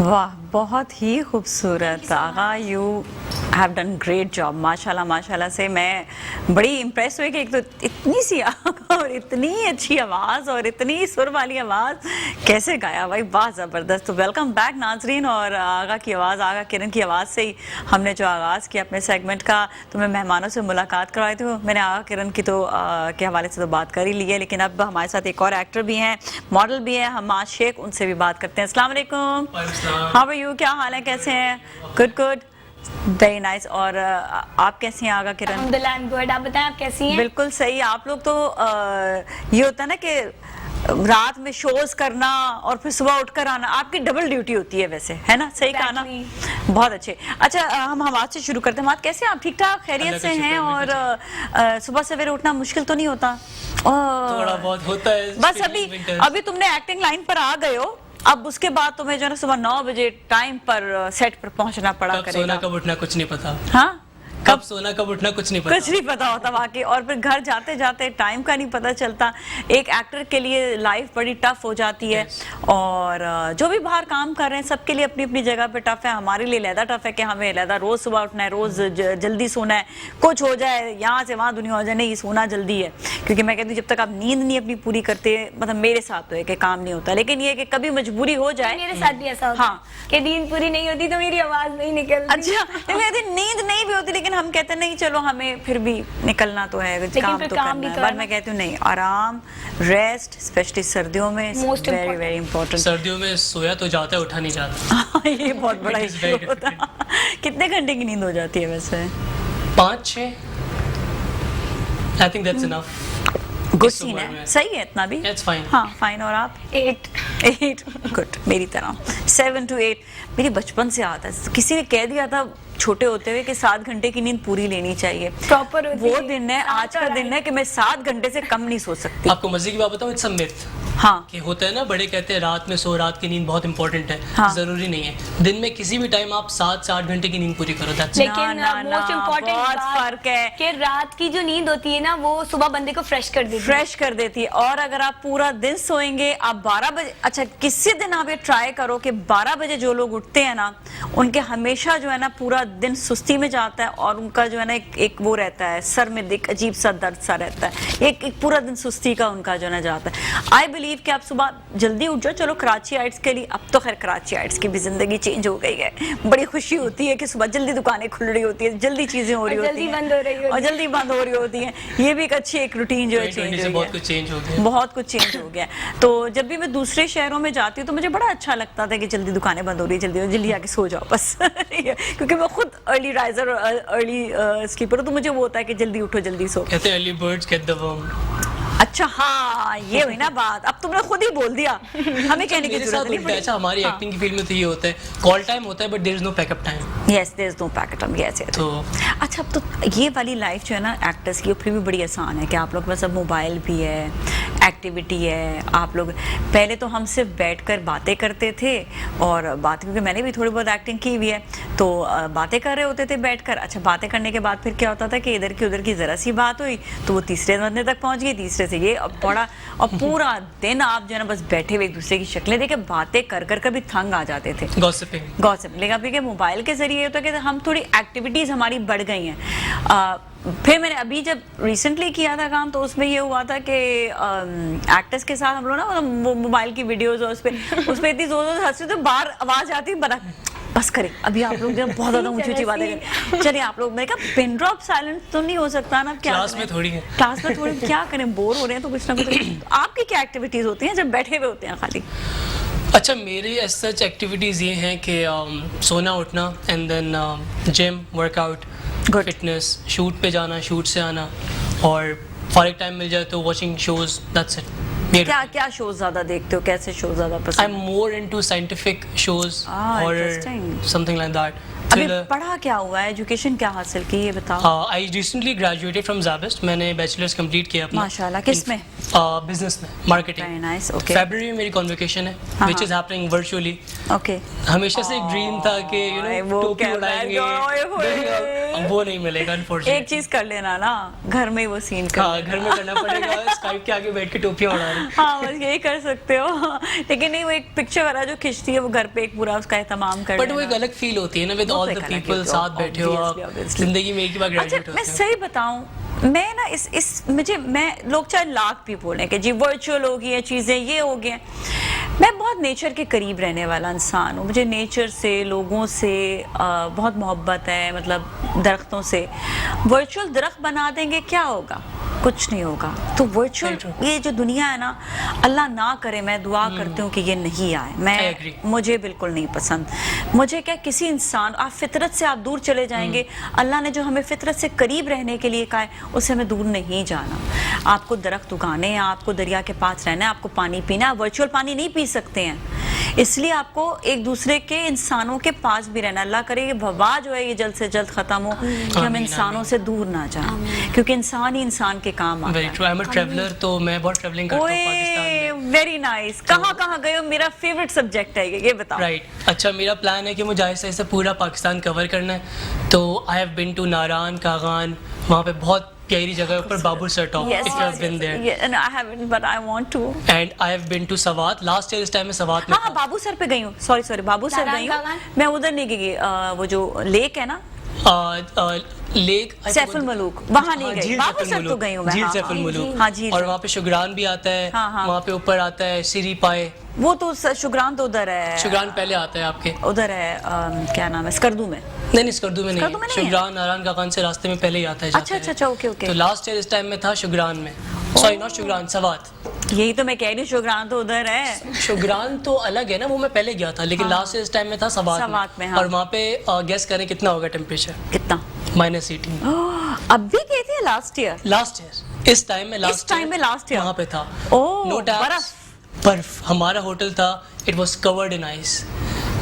वाह, बहुत ही खूबसूरत Agha, you have done great job, माशाल्लाह माशाल्लाह से। मैं बड़ी इम्प्रेस हुई कि एक तो इतनी सी आगा और इतनी अच्छी आवाज़ और इतनी सुर वाली आवाज़, कैसे गाया भाई, बहुत ज़बरदस्त। तो वेलकम बैक नाजरीन, और आगा की आवाज़, आगा किरण की आवाज़ से ही हमने जो आगाज़ किया अपने सेगमेंट का। तो मैं मेहमानों से मुलाकात करवाई थी, मैंने आगा किरण की तो के हवाले से तो बात कर ही ली है, लेकिन अब हमारे साथ एक और एक्टर भी हैं, मॉडल भी है, हमाद शेख, उनसे भी बात करते हैं। अस्सलाम वालेकुम, हाउ आर यू, क्या हाल है, कैसे हैं? Good good. Very nice. और आप कैसी हैं आगा किरण? अल्हम्दुलिल्लाह, आई एम गुड। आप बताएं, आप कैसी हैं? बिल्कुल सही। आप लोग तो ये होता है ना कि रात में शोज करना और फिर सुबह उठकर आना, आपकी डबल ड्यूटी होती है वैसे, है ना? सही कहा ना? बहुत अच्छे। अच्छा, हम हमाद से शुरू करते हैं। हमाद, कैसे आप? ठीक ठाक, खैरियत से हैं? और सुबह सवेरे उठना मुश्किल तो नहीं होता? थोड़ा बहुत होता है। बस अभी तुमने एक्टिंग लाइन पर आ गए हो, अब उसके बाद तुम्हें जो है ना सुबह 9 बजे टाइम पर सेट पर पहुंचना पड़ा कब करेगा। सोना कब उठना कुछ नहीं पता। हाँ, कब सोना कब उठना कुछ नहीं पता। कुछ नहीं पता होता वाकई। और फिर घर जाते जाते टाइम का नहीं पता चलता। एक एक्टर के लिए लाइफ बड़ी टफ हो जाती है। और जो भी बाहर काम कर रहे हैं सबके लिए अपनी अपनी जगह पे टफ है। हमारे लिए लहदा टफ है कि हमें लहदा रोज सुबह उठना है, रोज जल्दी सोना है। कुछ हो जाए यहाँ से वहाँ दुनिया हो जाए, नहीं सोना जल्दी है। क्योंकि मैं कहती हूँ जब तक आप नींद नहीं अपनी पूरी करते, मतलब मेरे साथ तो है कि काम नहीं होता, लेकिन ये कि कभी मजबूरी हो जाए। मेरे साथ भी ऐसा होता हाँ, कि नींद पूरी नहीं होती तो मेरी आवाज नहीं निकलती। अच्छा, मेरी नींद नहीं भी होती, लेकिन हम कहते हैं नहीं चलो हमें फिर भी निकलना तो है, काम तो करना है। पर मैं कहती हूँ नहीं, आराम, रेस्ट, स्पेशली सर्दियों में वेरी वेरी इंपॉर्टेंट। सर्दियों में सोया तो जाता है, उठा नहीं जाता। ये बहुत बड़ा इशू होता है। कितने घंटे की नींद हो जाती है वैसे? 5-6। I think that's enough. Good scene है, सही है इतना भी। It's fine. हाँ, फाइन। और आप? 8 गुड, मेरी तरह 7 to 8 मेरी बचपन से आता है। किसी ने कह दिया था छोटे होते हुए कि 7 घंटे की नींद पूरी लेनी चाहिए। प्रॉपर वो दिन है, आज का दिन है कि मैं 7 घंटे से कम नहीं सो सकती। आपको मजे की बात बताऊं, इट्स अ मिथ। हाँ, कि होता है ना, बड़े कहते हैं रात में सो, रात की नींद बहुत इंपॉर्टेंट है। हाँ। जरूरी नहीं है। दिन में किसी भी टाइम आप 7 से 8 घंटे की नींद पूरी करो। लेकिन ना, मोस्ट इम्पोर्टेंट बहुत फर्क है कि रात की जो नींद होती है ना, वो सुबह बंदे को फ्रेश कर देती है। और अगर आप पूरा दिन सोएंगे, आप 12 बजे, अच्छा किसी दिन आप ये ट्राई करो कि 12 बजे जो लोग उठते हैं ना, उनके हमेशा जो है ना पूरा दिन सुस्ती में जाता है। और उनका जो है ना एक वो रहता है, सर में एक अजीब सा दर्द सा रहता है। एक पूरा दिन सुस्ती का उनका जो है ना जाता है। आई बिलीव कि आप सुबह जल्दी उठ जाओ। चलो कराचीआइट्स के लिए, अब तो खैर कराचीआइट्स की भी जिंदगी चेंज हो गई है। बड़ी खुशी होती है कि सुबह जल्दी दुकानें खुल रही होती है, जल्दी चीजें हो रही होती हैं, जल्दी बंद हो रही होती है, और जल्दी बंद हो रही होती है। ये भी एक अच्छी एक रूटीन जो है चेंज हो बहुत कुछ चेंज हो गया। बहुत कुछ चेंज हो गया। तो जब भी मैं दूसरे शहरों में जाती हूँ तो मुझे बड़ा अच्छा लगता था कि जल्दी दुकानें बंद हो रही है, जल्दी आके सो जाओ बस। क्योंकि मैं खुद अर्ली राइजर, अर्ली स्लीपर, तो मुझे वो होता है कि जल्दी उठो, जल्दी सो। कहते हैं early birds get the worm. अच्छा, हाँ, ये हुई ना बात। अब तुमने खुद ही बोल दिया, हमें कहने की जरूरत नहीं पड़ी। अच्छा, हमारी एक्टिंग की फील्ड में तो ये होता है, कॉल टाइम होता है but there is no backup time. Yes, there is no backup time. Yes. तो अच्छा, अब तो ये वाली लाइफ जो है ना एक्टर्स की, वो फिर भी बड़ी आसान है कि आप लोग के पास अब मोबाइल भी है, एक्टिविटी है। आप लोग पहले तो हम सिर्फ बैठकर बातें करते थे, और बात, क्योंकि मैंने भी थोड़ी बहुत एक्टिंग की हुई है, तो बातें कर रहे होते थे बैठकर। अच्छा, बातें करने के बाद फिर क्या होता था कि इधर की उधर की जरा सी बात हुई तो वो तीसरे बंदे तक पहुंच गई, तीसरे से ये बड़ा, और पूरा दिन आप जो है ना बस बैठे हुए एक दूसरे की शक्लें देखे बातें कर कर कभी थंग आ जाते थे। गॉसिप। लेकिन अभी के मोबाइल के जरिए होता है कि हम थोड़ी एक्टिविटीज हमारी बढ़ गई हैं। फिर मैंने अभी जब रिसेंटली किया था काम, तो उसमें ये हुआ था कि एक्टर्स के साथ हम लोग ना मोबाइल की वीडियोस, और उस पर इतनी जोर से हंसते तो बाहर आवाज आती बड़ा, बस करें अभी आप लोग जो बहुत ज्यादा ऊंची बातें करें। चलिए आप लोग, मैंने कहा पिन ड्रॉप साइलेंस तो नहीं हो सकता ना? क्या क्लास में थोड़ी है, क्लास में थोड़ी क्या करें, बोर हो रहे हैं तो कुछ ना कुछ। तो आपकी क्या एक्टिविटीज होती हैं जब बैठे हुए होते हैं खाली? अच्छा, मेरी एज सच एक्टिविटीज़ ये हैं कि सोना उठना, and then gym, workout, fitness, shoot पे जाना, शूट से आना, और फारिग टाइम मिल जाए तो वॉचिंग शोज, दैट्स इट। क्या शोज ज्यादा देखते हो? कैसे शोज ज्यादा पसंद? I am more into scientific shows और समथिंग लाइक दैट। अभी पढ़ा क्या हुआ है, एजुकेशन क्या हासिल की, ये बताओ। I recently graduated from SZABIST. मैंने बैचलर्स कंप्लीट किया अपना। माशाल्लाह, किस में? बिजनेस में, मार्केटिंग। Very nice. ओके। फरवरी में मेरी कॉन्वोकेशन है, which is happening virtually. Okay. हमेशा से एक ड्रीम था कि यू नो टोपी उड़ाएंगे, अब वो नहीं मिलेगा अनफॉर्चुनेटली। एक चीज कर लेना ना, घर में वो सीन कर। हाँ, घर में करना पड़ेगा, स्काइप के आगे बैठ के टोपियां उड़ा रहे हैं। हाँ, बस यही कर सकते हो। लेकिन नहीं, वो एक पिक्चर वाला जो खिंचती है वो घर पे एक पूरा उसका एहतमाम कर, बट वो एक अलग फील होती है ना, विद ऑल द पीपल साथ बैठे हो आप, जिंदगी में एक ही बार ग्रेजुएट होते मैं हैं। सही बताऊं, मैं ना मैं लोग चाहे लाख भी बोलें कि जी वर्चुअल हो गई है चीज़ें, ये हो गई हैं, मैं बहुत नेचर के करीब रहने वाला इंसान हूँ। मुझे नेचर से, लोगों से बहुत मोहब्बत है, मतलब दरख्तों से। वर्चुअल दरख्त बना देंगे क्या होगा? कुछ नहीं होगा। तो वर्चुअल ये जो दुनिया है ना, अल्लाह ना करे, मैं दुआ करती हूँ कि ये नहीं आए। मुझे बिल्कुल नहीं पसंद। मुझे क्या, किसी इंसान, आप फितरत से आप दूर चले जाएंगे। अल्लाह ने जो हमें फितरत से करीब रहने के लिए कहा है, उससे हमें दूर नहीं जाना। आपको दरख्त उगाने हैं, आपको दरिया के पास रहना है, आपको पानी पीना है। वर्चुअल पानी नहीं पी सकते हैं, इसलिए आपको एक दूसरे के, इंसानों के पास भी रहना। अल्लाह करे ये वबा जो है ये जल्द से जल्द खत्म हो, कि हम इंसानों से दूर ना जाएं, क्योंकि इंसान ही इंसान के काम आता है। आई एम अ ट्रैवलर, तो मैं बहुत ट्रैवलिंग करता हूं पाकिस्तान में। Very nice. कहाँ गए हो? मेरा फेवरेट सब्जेक्ट है ये बताओ। राइट, अच्छा, मेरा प्लान है कि मुझे ऐसे ऐसे पूरा पाकिस्तान कवर करना है। तो I have been to Naran, Kaghan, वहाँ पे बहुत प्यारी जगह ऊपर Babusar top, if you have been there. Yeah, I haven't, but I want to. And I have been to Swat, last year इस टाइम में सवात में हाँ, बाबू सर पे गई हूँ। सॉरी, बाबू सर गई हूँ मैं। उधर नहीं गई, वो जो लेक है ना, लेक सैफुल मलूक, वहाँ नहीं गई। बाबू सर तो गई हूँ मैं। झील सैफुल मलूक, हाँ, झील। और वहाँ पे शुगरान भी आता है। हाँ। वहाँ पे ऊपर आता है सिरी पाए। वो तो शुगरान तो उधर है, शुगरान पहले आता है आपके उधर है, क्या नाम है, स्कर्दू में। नहीं, स्कर्दू में नहीं, शुगरान नारायण कागान से रास्ते में पहले ही आता है। अच्छा, ओके। तो लास्ट ईयर इस टाइम में था शुगरान में, सॉरी नॉट शुगरान, सवात। यही तो मैं कह रही हूँ, शुगरान तो उधर है। शुगरान तो अलग है ना, वो मैं पहले गया था, लेकिन लास्ट ईयर इस टाइम में था सवात में। और वहाँ पे गेस करें कितना होगा टेम्परेचर? कितना? -18। अब भी गए थे लास्ट ईयर? इस टाइम में लास्ट ईयर वहाँ पे था। नो बर्फ। हमारा होटल था, it was covered in ice,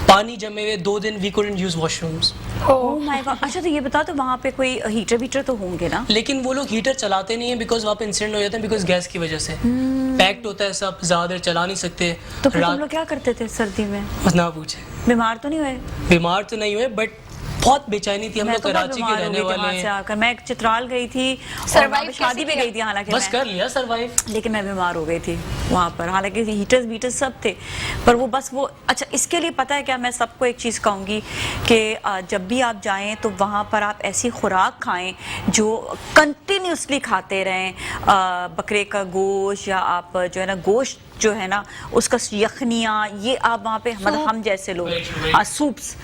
पानी जमे हुए 2 दिन, we couldn't use washrooms. Oh my God. अच्छा, तो ये बताओ, तो वहाँ पे कोई हीटर तो होंगे ना? लेकिन वो लोग हीटर चलाते नहीं है, बिकॉज वहाँ पे इंसिडेंट हो जाते हैं, बिकॉज गैस की वजह से पैक्ड होता है सब, ज्यादा देर चला नहीं सकते। तो फिर तुम लोग क्या करते थे सर्दी में? ना पूछे। बीमार तो नहीं हुए? बीमार तो नहीं हुए, बट बहुत बेचैनी थी। हम लोग कराची के रहने वाले हैं। मैं चित्राल गई थी, शादी पे गई थी, हालांकि बस कर लिया सर्वाइव, लेकिन मैं बीमार हो गई थी वहाँ पर। हालांकि हीटर्स सब थे, पर वो बस वो, अच्छा, इसके लिए पता है क्या, मैं सबको एक चीज़ कहूँगी कि जब भी आप जाएं तो वहाँ पर आप ऐसी खुराक खाएं जो कंटिन्यूसली खाते रहें। बकरे का गोश्त, या आप जो है ना गोश्त जो है ना उसका यखनियाँ, ये आप वहाँ पे, मतलब हम जैसे लोग, सूप्स,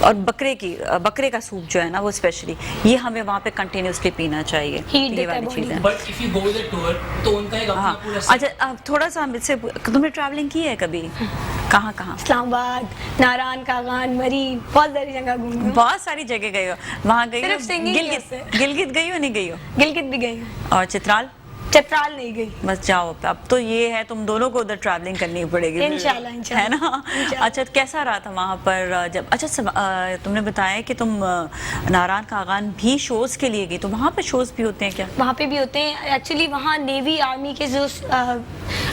और बकरे का सूप जो है ना वो स्पेशली, ये हमें वहाँ पे कंटिन्यूसली पीना चाहिए। ये वाली चीज़ें। But if you go with a tour तो उनका एक अपना पूरा। अच्छा, अब थोड़ा सा हमसे, तुमने ट्रैवलिंग की है कभी? कहाँ? इस्लामाबाद, नारायण, कागान, मरी, बहुत सारी जगह घूमी। बहुत सारी जगह गई हो। वहाँ गई हो? गिलगित गई हो? नहीं गई हो? गिलगित भी गई हूँ। और चित्राल नहीं गई। बस जाओ, अब तो ये है तुम दोनों को उधर ट्रैवलिंग करनी पड़ेगी इंशाल्लाह, है ना? अच्छा, कैसा रहा था वहाँ पर जब, अच्छा, तुमने बताया कि तुम नारायण कागान भी शोज के लिए गई, तो वहाँ पे शोज भी होते हैं क्या? वहाँ पे भी होते हैं एक्चुअली। वहाँ नेवी आर्मी के जो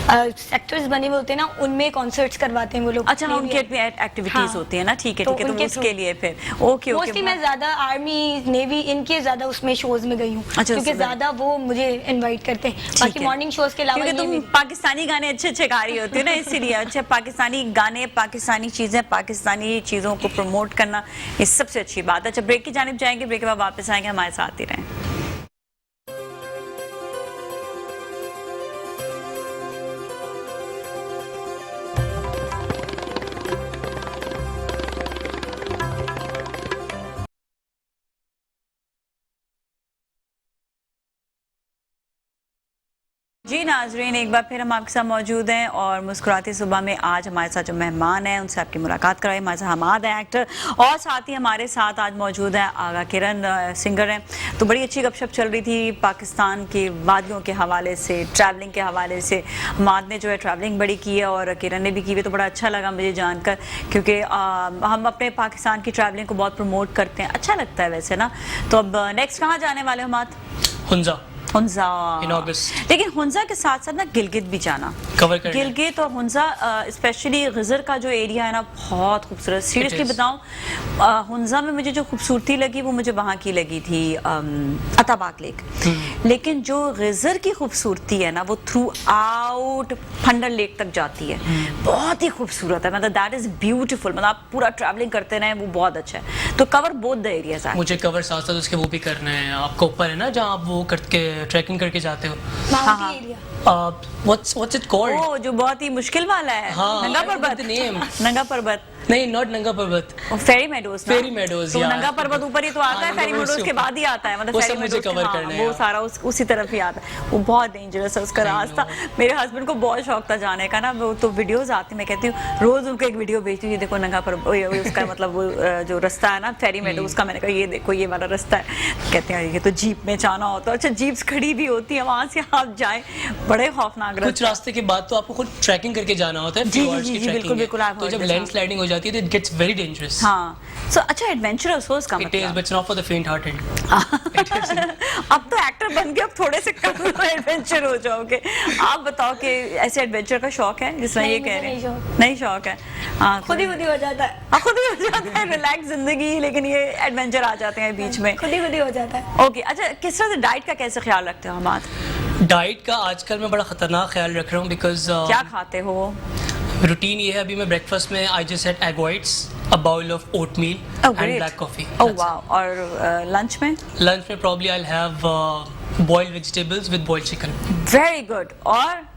सेक्टर्स बने हुए होते हैं ना, उनमें कॉन्सर्ट्स करवाते हैं वो लोग। अच्छा, उनके एक्टिविटीज होती है ना? ठीक है, तो उसके लिए फिर ओके। मोस्टली मैं ज्यादा आर्मी, नेवी, इनके ज्यादा उसमें शोज में गई हूँ, क्योंकि ज्यादा वो मुझे इनवाइट करते हैं। बाकी मॉर्निंग शोज के अलावा, तुम पाकिस्तानी गाने अच्छे गा रही होती है ना, इसीलिए। अच्छा, पाकिस्तानी गाने, पाकिस्तानी चीजें, पाकिस्तानी चीजों को प्रमोट करना, ये सबसे अच्छी बात है। अच्छा, ब्रेक की जानिब जाएंगे, ब्रेक के बाद वापस आएंगे, हमारे साथ ही रहें। जी नाजरीन, एक बार फिर हम आपके साथ मौजूद हैं, और मुस्कुराती सुबह में आज हमारे साथ जो मेहमान हैं उनसे आपकी मुलाकात कराई। हमारे साथ हमाद है, एक्टर, और साथ ही हमारे साथ आज मौजूद है आगा किरण, सिंगर हैं। तो बड़ी अच्छी गपशप चल रही थी पाकिस्तान की वादियों के हवाले से, ट्रैवलिंग के हवाले से। हमाद ने जो है ट्रैवलिंग बड़ी की है और किरण ने भी की है, तो बड़ा अच्छा लगा मुझे जानकर, क्योंकि हम अपने पाकिस्तान की ट्रैवलिंग को बहुत प्रमोट करते हैं, अच्छा लगता है वैसे ना। तो अब नेक्स्ट कहाँ जाने वाले हमाद? हुंजा इन अगस्त। लेकिन हुंजा के साथ साथ ना गिलगित भी जाना, कवर करना। गिलगित और हुंजा, स्पेशली गिजर का जो एरिया है ना, बहुत खूबसूरत। सीरियसली बताऊं, हुंजा में मुझे जो खूबसूरती लगी वो मुझे वहाँ की लगी थी अताबाक लेक। लेकिन जो गिजर की खूबसूरती है ना, वो थ्रू आउट फंडर लेक तक जाती है, बहुत ही खूबसूरत है। मतलब दैट इज ब्यूटीफुल। मतलब आप पूरा ट्रैवलिंग करते रहे, वो बहुत अच्छा है। तो कवर बोथ द एरियाज। मुझे कवर साथ साथ उसके वो भी करना है, आपको ऊपर है ना जहाँ आप वो करके ट्रैकिंग करके जाते हो, What's it called? ओ जो बहुत ही मुश्किल वाला है, हाँ, नंगा I forgot पर्वत, the name. नंगा पर्वत, नहीं, not नंगा पर्वत. फेरी मेडोज ना? फेरी मेडोज, तो या। नंगा पर्वत ऊपर ही तो आता है, हाँ, फेरी नंगा मेडोज पर्वत के से बाद ही आता है, मतलब वो फेरी सब मुझे मेडोज cover हाँ, करना है, वो हाँ। सारा उसी तरफ ही आता है। वो बहुत डेंजरस है, उसका रास्ता। मेरे हस्बैंड को बहुत शौक था जाने का ना, वो तो वीडियोस आती, मैं कहती हूँ रोज उनको एक वीडियो भेजती हूँ, ये देखो नंगा पर्वत, उसका मतलब वो जो रास्ता है ना फेरी मेडोज का, मैंने कहा ये देखो ये वाला रास्ता है। कहते हैं ये तो जीप में जाना होता है। अच्छा, जीप्स खड़ी भी होती है, वहां से आप जाए, बड़े खौफनाक कुछ रास्ते। रास्ते के बाद तो आपको खुद ट्रैकिंग करके जाना होता है, जी, few जी, hours जी, की जी, trekking बिल्कुल, है। बिल्कुल, I've तो heard जब this, लैंडस्लाइडिंग हो जाती है तो it gets very dangerous. हाँ, सो अच्छा एडवेंचरस हो इसका It is, मतलब। but it's not for the faint-hearted. अब तो एक्टर बन के अब थोड़े से कम एडवेंचर हो जाओगे। आप बताओ कि ऐसे एडवेंचर का शौक है जिस तरह नहीं, ये मुझे कह रहे नहीं हैं? शौक। नहीं शौक है, हाँ खुद ही हो जाता है, हाँ, खुद ही हो जाता है, रिलैक्स जिंदगी, लेकिन ये एडवेंचर आ जाते हैं बीच में। खुद ही हो जाता है। ओके, अच्छा किस तरह से डाइट का कैसे ख्याल रखते हो हमाद? डाइट का आजकल मैं बड़ा खतरनाक ख्याल रख रहा हूँ बिकॉज क्या खाते हो? रूटीन ये है, अभी मैं ब्रेकफास्ट में I just had egg whites, a bowl of oatmeal and black coffee. Oh वाह, और लंच में? लंच में probably I will have boiled vegetables with boiled chicken. Very good. और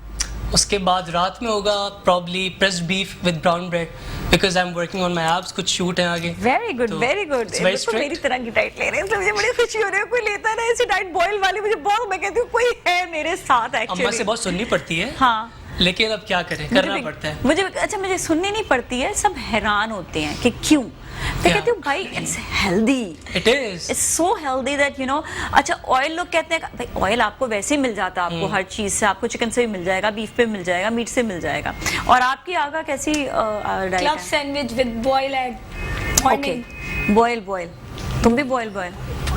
उसके बाद रात में होगा probably pressed beef with brown bread because I am working on my abs, कुछ शूट है आगे. वेरी गुड, तो very good. it's very strict. मेरी तरह की डाइट ले रहे हैं, तो मुझे बड़ी खुशी हो रही है, कोई लेता है ना ऐसी डाइट बॉयल वाली, मुझे बहुत, मैं कहती हूँ कोई है मेरे साथ अम्मा से एक्चुअली। बहुत सुननी पड़ती है, हाँ, लेकिन अब क्या करें, करना पड़ता है. मुझे अच्छा, मुझे सुननी नहीं पड़ती है, सब हैरान होते हैं कि क्यों। मैं कहती हूँ भाई it's healthy, it is. It's so healthy that you know. अच्छा, ऑयल लोग कहते हैं भाई ऑयल आपको वैसे ही मिल जाता है, आपको हर चीज से, आपको चिकन से भी मिल जाएगा, बीफ पे मिल जाएगा, मीट से मिल जाएगा। और आपकी आगा कैसी डाइट क्लब है? Sandwich with boiled egg okay, morning. Boil, तुम भी बॉयल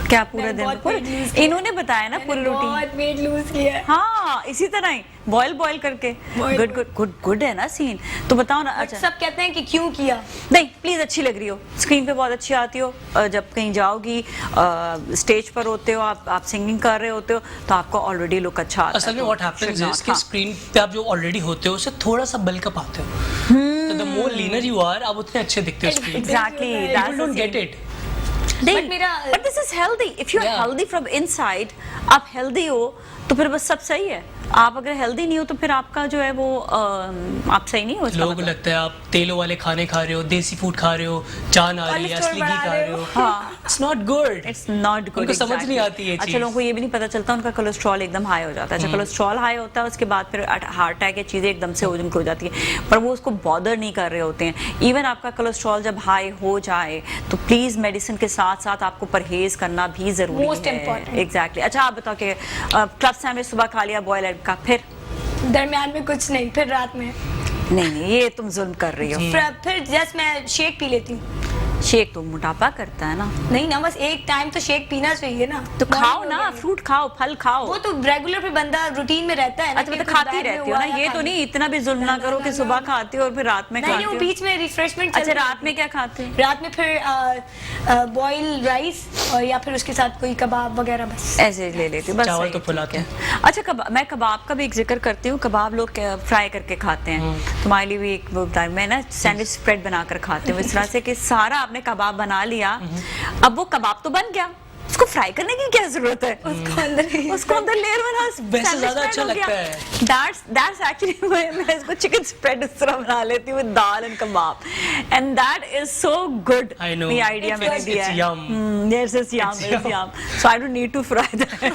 क्या पूरे मैंने दिन? बहुत weight lose किया। इन्होंने बताया ना पूरी रूटीन। बहुत वेट लूज किया है। हाँ, इसी तरह ही बॉयल करके। Boil- गुड है ना सीन। तो बताओ ना। But अच्छा, सब कहते हैं कि क्यों किया। नहीं प्लीज, अच्छी लग रही हो, स्क्रीन पे बहुत अच्छी आती हो, जब कहीं जाओगी, स्टेज पर होते हो, आप सिंगिंग कर रहे होते हो, तो आपको ऑलरेडी लुक अच्छा आता है। असल में तो what happens should is not, कि हाँ। स्क्रीन पे आप जो ऑलरेडी होते हो उससे थोड़ा सा बल्कअप आते हो, तो the more leaner you are, आप उतने अच्छे दिखते हो स्क्रीन पे. Exactly, that's People don't the get scene. it. But this is healthy. If you are Yeah. healthy from inside, आप healthy हो तो फिर बस सब सही है। आप अगर हेल्दी नहीं हो तो फिर आपका जो है वो आप सही नहीं हो। इसका लोगों को मतलब। लगता है आप तेलों वाले खाने खा रहे हो, देसी फूड खा रहे हो, जान आ रही है, कोलेस्ट्रॉल असली घी बढ़ा खा रहे रहे हो। हो. हाँ, it's not good. It's not good. उनको समझ नहीं आती ये अच्छा, चीज़. लोगों को ये भी नहीं पता चलता, उनका कोलेस्ट्रॉल एकदम हाई हो जाता है। अच्छा, कोलेस्ट्रॉल हाई होता है, उसके बाद फिर हार्ट अटैक, ये चीज़ें एकदम से उनको हो जाती है, पर वो उसको बॉदर नहीं कर रहे होते हैं। इवन आपका कोलेस्ट्रॉल जब हाई हो जाए तो प्लीज़ मेडिसिन के साथ साथ आपको परहेज करना भी ज़रूरी Most है। important. एग्जैक्टली। अच्छा, आप बताओ कि क्लब सैंडविच सुबह खा लिया बॉयल एग का, फिर दरमियान में कुछ नहीं, फिर रात में नहीं, ये तुम जुल्म कर रही हो। फिर जस्ट मैं शेक पी लेती हूँ। शेक तो मोटापा करता है ना। नहीं ना, बस एक टाइम तो शेक पीना चाहिए ना। तो खाओ Morning ना, वगैरह। फ्रूट खाओ, फल खाओ। वो तो रेगुलर पे बंदा रूटीन में रहता है ना। अच्छा, कि मतलब कुछ खाती बैग में रहती हो हुआ ना, या ये तो खा नहीं इतना भी जुल्म ना करो कि सुबह खाती हो और फिर रात में नहीं, खाती वो हो। बीच में रिफ्रेशमेंट। अच्छा, रात में क्या खाते हो? रात में फिर बॉइल्ड राइस और या फिर उसके साथ कोई कबाब वगैरह, बस ऐसे ले लेती हूँ बस। चावल सही तो है, फुलाते ठीक है। अच्छा, मैं कबाब का भी एक जिक्र करती हूँ। कबाब लोग फ्राई करके खाते हैं, तुम्हारे लिए भी एक वो बताऊँ। मैं ना सैंडविच स्प्रेड बनाकर खाती हूँ इस तरह से कि सारा आपने कबाब बना लिया, अब वो कबाब तो बन गया, उसको फ्राई करने की क्या जरूरत है? उसको अंदर लेयर बना, वैसे ज़्यादा अच्छा लगता है। That's actually मैं इसको चिकन स्प्रेड इस तरह बना लेती हूँ, dal and kebab, and that is so good. I know. ये आइडिया मैंने It's दिया है। yum. Yes, it's yum, it's yum. So I don't need to fry that.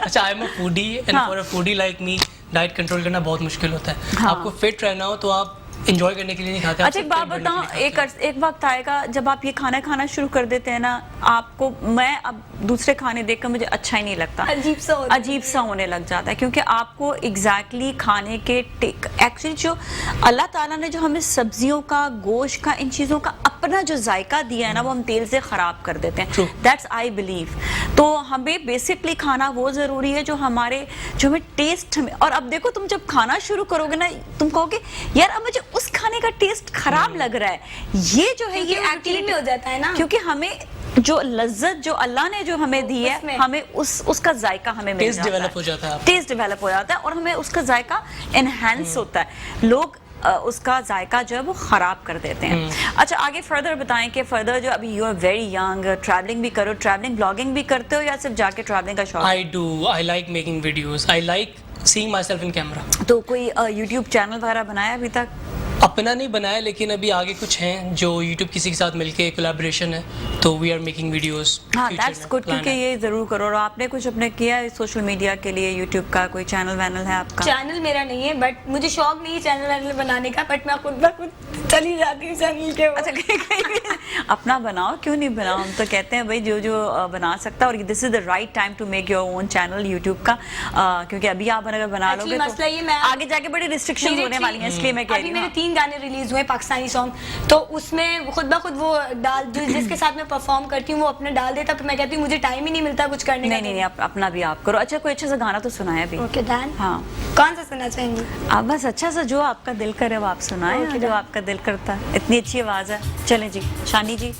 अच्छा, I am a foodie and हाँ। For a foodie like me diet control करना बहुत मुश्किल होता है. हाँ। आपको फिट रहना हो तो आप एंजॉय करने के लिए नहीं खाते. आप अच्छा, एक सिर्फ बात पेट भरने के बताओ, लिए खाते हैं. एक वक्त आएगा जब आप ये खाना शुरू कर देते हैं ना, आपको मैं अब दूसरे खाने देखकर मुझे अच्छा ही नहीं लगता, अजीब सा होता है। अजीब सा होने लग जाता है, क्योंकि आपको एग्जैक्टली खाने के एक्चुअली जो अल्लाह ताला ने जो हमें सब्जियों का, गोश्त का, इन चीज़ों का अपना जो जायका दिया है ना, वो हम तेल से ख़राब कर देते हैं। True. That's I believe. तो हमें बेसिकली खाना वो ज़रूरी है जो हमें टेस्ट में। और अब देखो, तुम जब खाना शुरू करोगे ना, तुम कहोगे यार अब मुझे उस खाने का टेस्ट खराब लग रहा है। ये जो है ये क्योंकि रूटीन में हो जाता है ना। क्योंकि हमें जो लज्जत जो अल्लाह ने जो हमें दी है, उसमें। हमें उसका जायका हमें मिल Taste जाता develop हो जाता है आपका। टेस्ट डेवलप हो जाता है और हमें उसका जायका एनहांस होता है। लोग उसका जायका जो है वो खराब कर देते हैं। अच्छा, आगे फर्दर बताएं कि फर्दर जो अभी you are very young, travelling भी करो, ट्रैवलिंग ब्लॉगिंग भी करते हो या सिर्फ जाके ट्रैवलिंग का शौक? I do. I like making videos. I like seeing myself in camera. तो कोई यूट्यूब चैनल वगैरह बनाया अभी तक? अपना नहीं बनाया, लेकिन अभी आगे कुछ हैं जो YouTube किसी के साथ मिलके कोलैबोरेशन है, तो वी आर मेकिंग वीडियोस। हाँ, दैट्स गुड, क्योंकि ये जरूर करो। और आपने कुछ अपने किया है सोशल मीडिया के लिए, यूट्यूब का कोई चैनल वैनल है आपका? चैनल मेरा नहीं है, बट मुझे शौक नहीं है चैनल वैनल बनाने का, बट मैं खुद ब खुद चली जाती हूँ चैनल के। अच्छा, कहीं अपना बनाओ, क्यों नहीं बनाओ? हम तो कहते हैं भाई जो जो बना सकता है, और this is the right time to make your own channel YouTube का, क्योंकि अभी आप अगर बना लोगे मसला ये, तो मैं आगे जाके बड़ी रिस्ट्रिक्शंस होने वाली हैं, इसलिए मैं कह रही अभी हूँ। मेरे 3 गाने रिलीज हुए पाकिस्तानी सॉन्ग, तो उसमें खुद ब खुद वो डाल जिसके साथ मैं परफॉर्म करती हूँ वो अपने डाल देता, तो मैं कहती हूँ मुझे टाइम ही नहीं मिलता कुछ करने का। नहीं, अपना भी आप करो। अच्छा, कोई अच्छा सा गाना तो सुनाए अभी। Okay done. हाँ, कौन सा सुनना चाहेंगी? आप बस अच्छा सा जो आपका दिल करे वो आप सुनाए, Okay, जो आपका दिल करता है। इतनी अच्छी आवाज है। चलें जी, शानी जी।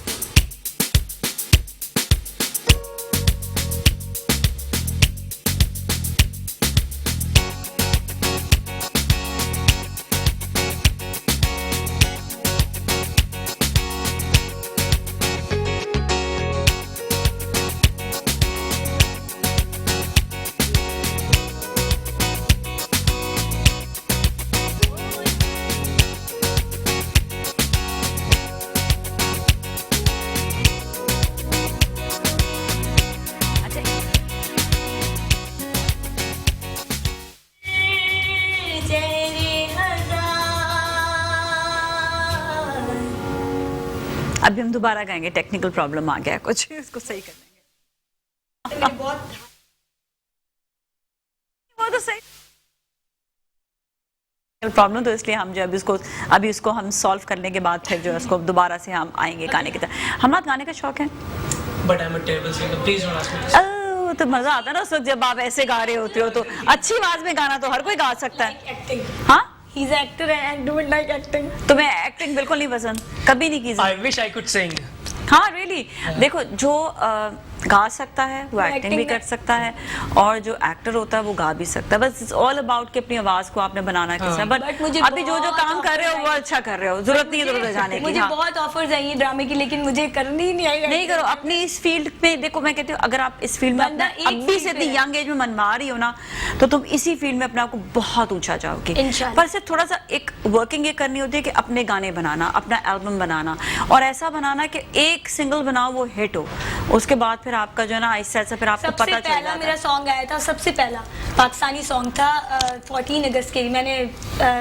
अभी हम दोबारा गाएंगे, टेक्निकल प्रॉब्लम आ गया है कुछ, इसको सही कर देंगे। वो तो सही प्रॉब्लम, तो इसलिए हम जो अभी इसको हम सॉल्व करने के बाद फिर जो है उसको दोबारा से हम आएंगे गाने की तरफ। हमारा गाने का शौक है, but I am a terrible singer, please don't ask me. तो मजा आता है ना उस वक्त जब आप ऐसे गा रहे होते हो, तो अच्छी आवाज में गाना तो हर कोई गा सकता है। एक्टिंग। हाँ, he is actor and do like acting. तुम्हें एक्टिंग बिल्कुल नहीं पसंद, कभी नहीं की? I wish I could sing. हाँ, रियली देखो, जो गा सकता है वो एक्टिंग भी कर सकता है, और जो एक्टर होता है वो गा भी सकता है। बस इट्स ऑल अबाउट कि अपनी आवाज को आपने बनाना कैसा है। बट मुझे अभी जो जो काम कर रहे हो वो अच्छा कर रहे हो, जरूरत नहीं है उधर जाने की। मुझे हाँ, बहुत ऑफर्स आई हैं ड्रामे की, लेकिन मुझे करनी ही नहीं आई। नहीं करो अपनी इस फील्ड में। देखो मैं कहती हूँ, अगर आप इस फील्ड में बंदा अपना एक अभी फील्ड से इतनी में यंग एज में मनवा रही हो ना, तो तुम इसी फील्ड में अपने आप को बहुत ऊंचा जाओगे। इंशाल्लाह। पर सिर्फ थोड़ा सा एक वर्किंग ये करनी होती है कि अपने गाने बनाना, अपना एल्बम बनाना, और ऐसा बनाना कि एक सिंगल बनाओ वो हिट हो, उसके बाद फिर आपका जो है ना ऐसा फिर आपको पता चल पहला मेरा सॉन्ग आया था, सबसे पहला पाकिस्तानी सॉन्ग था 14 अगस्त के लिए, मैंने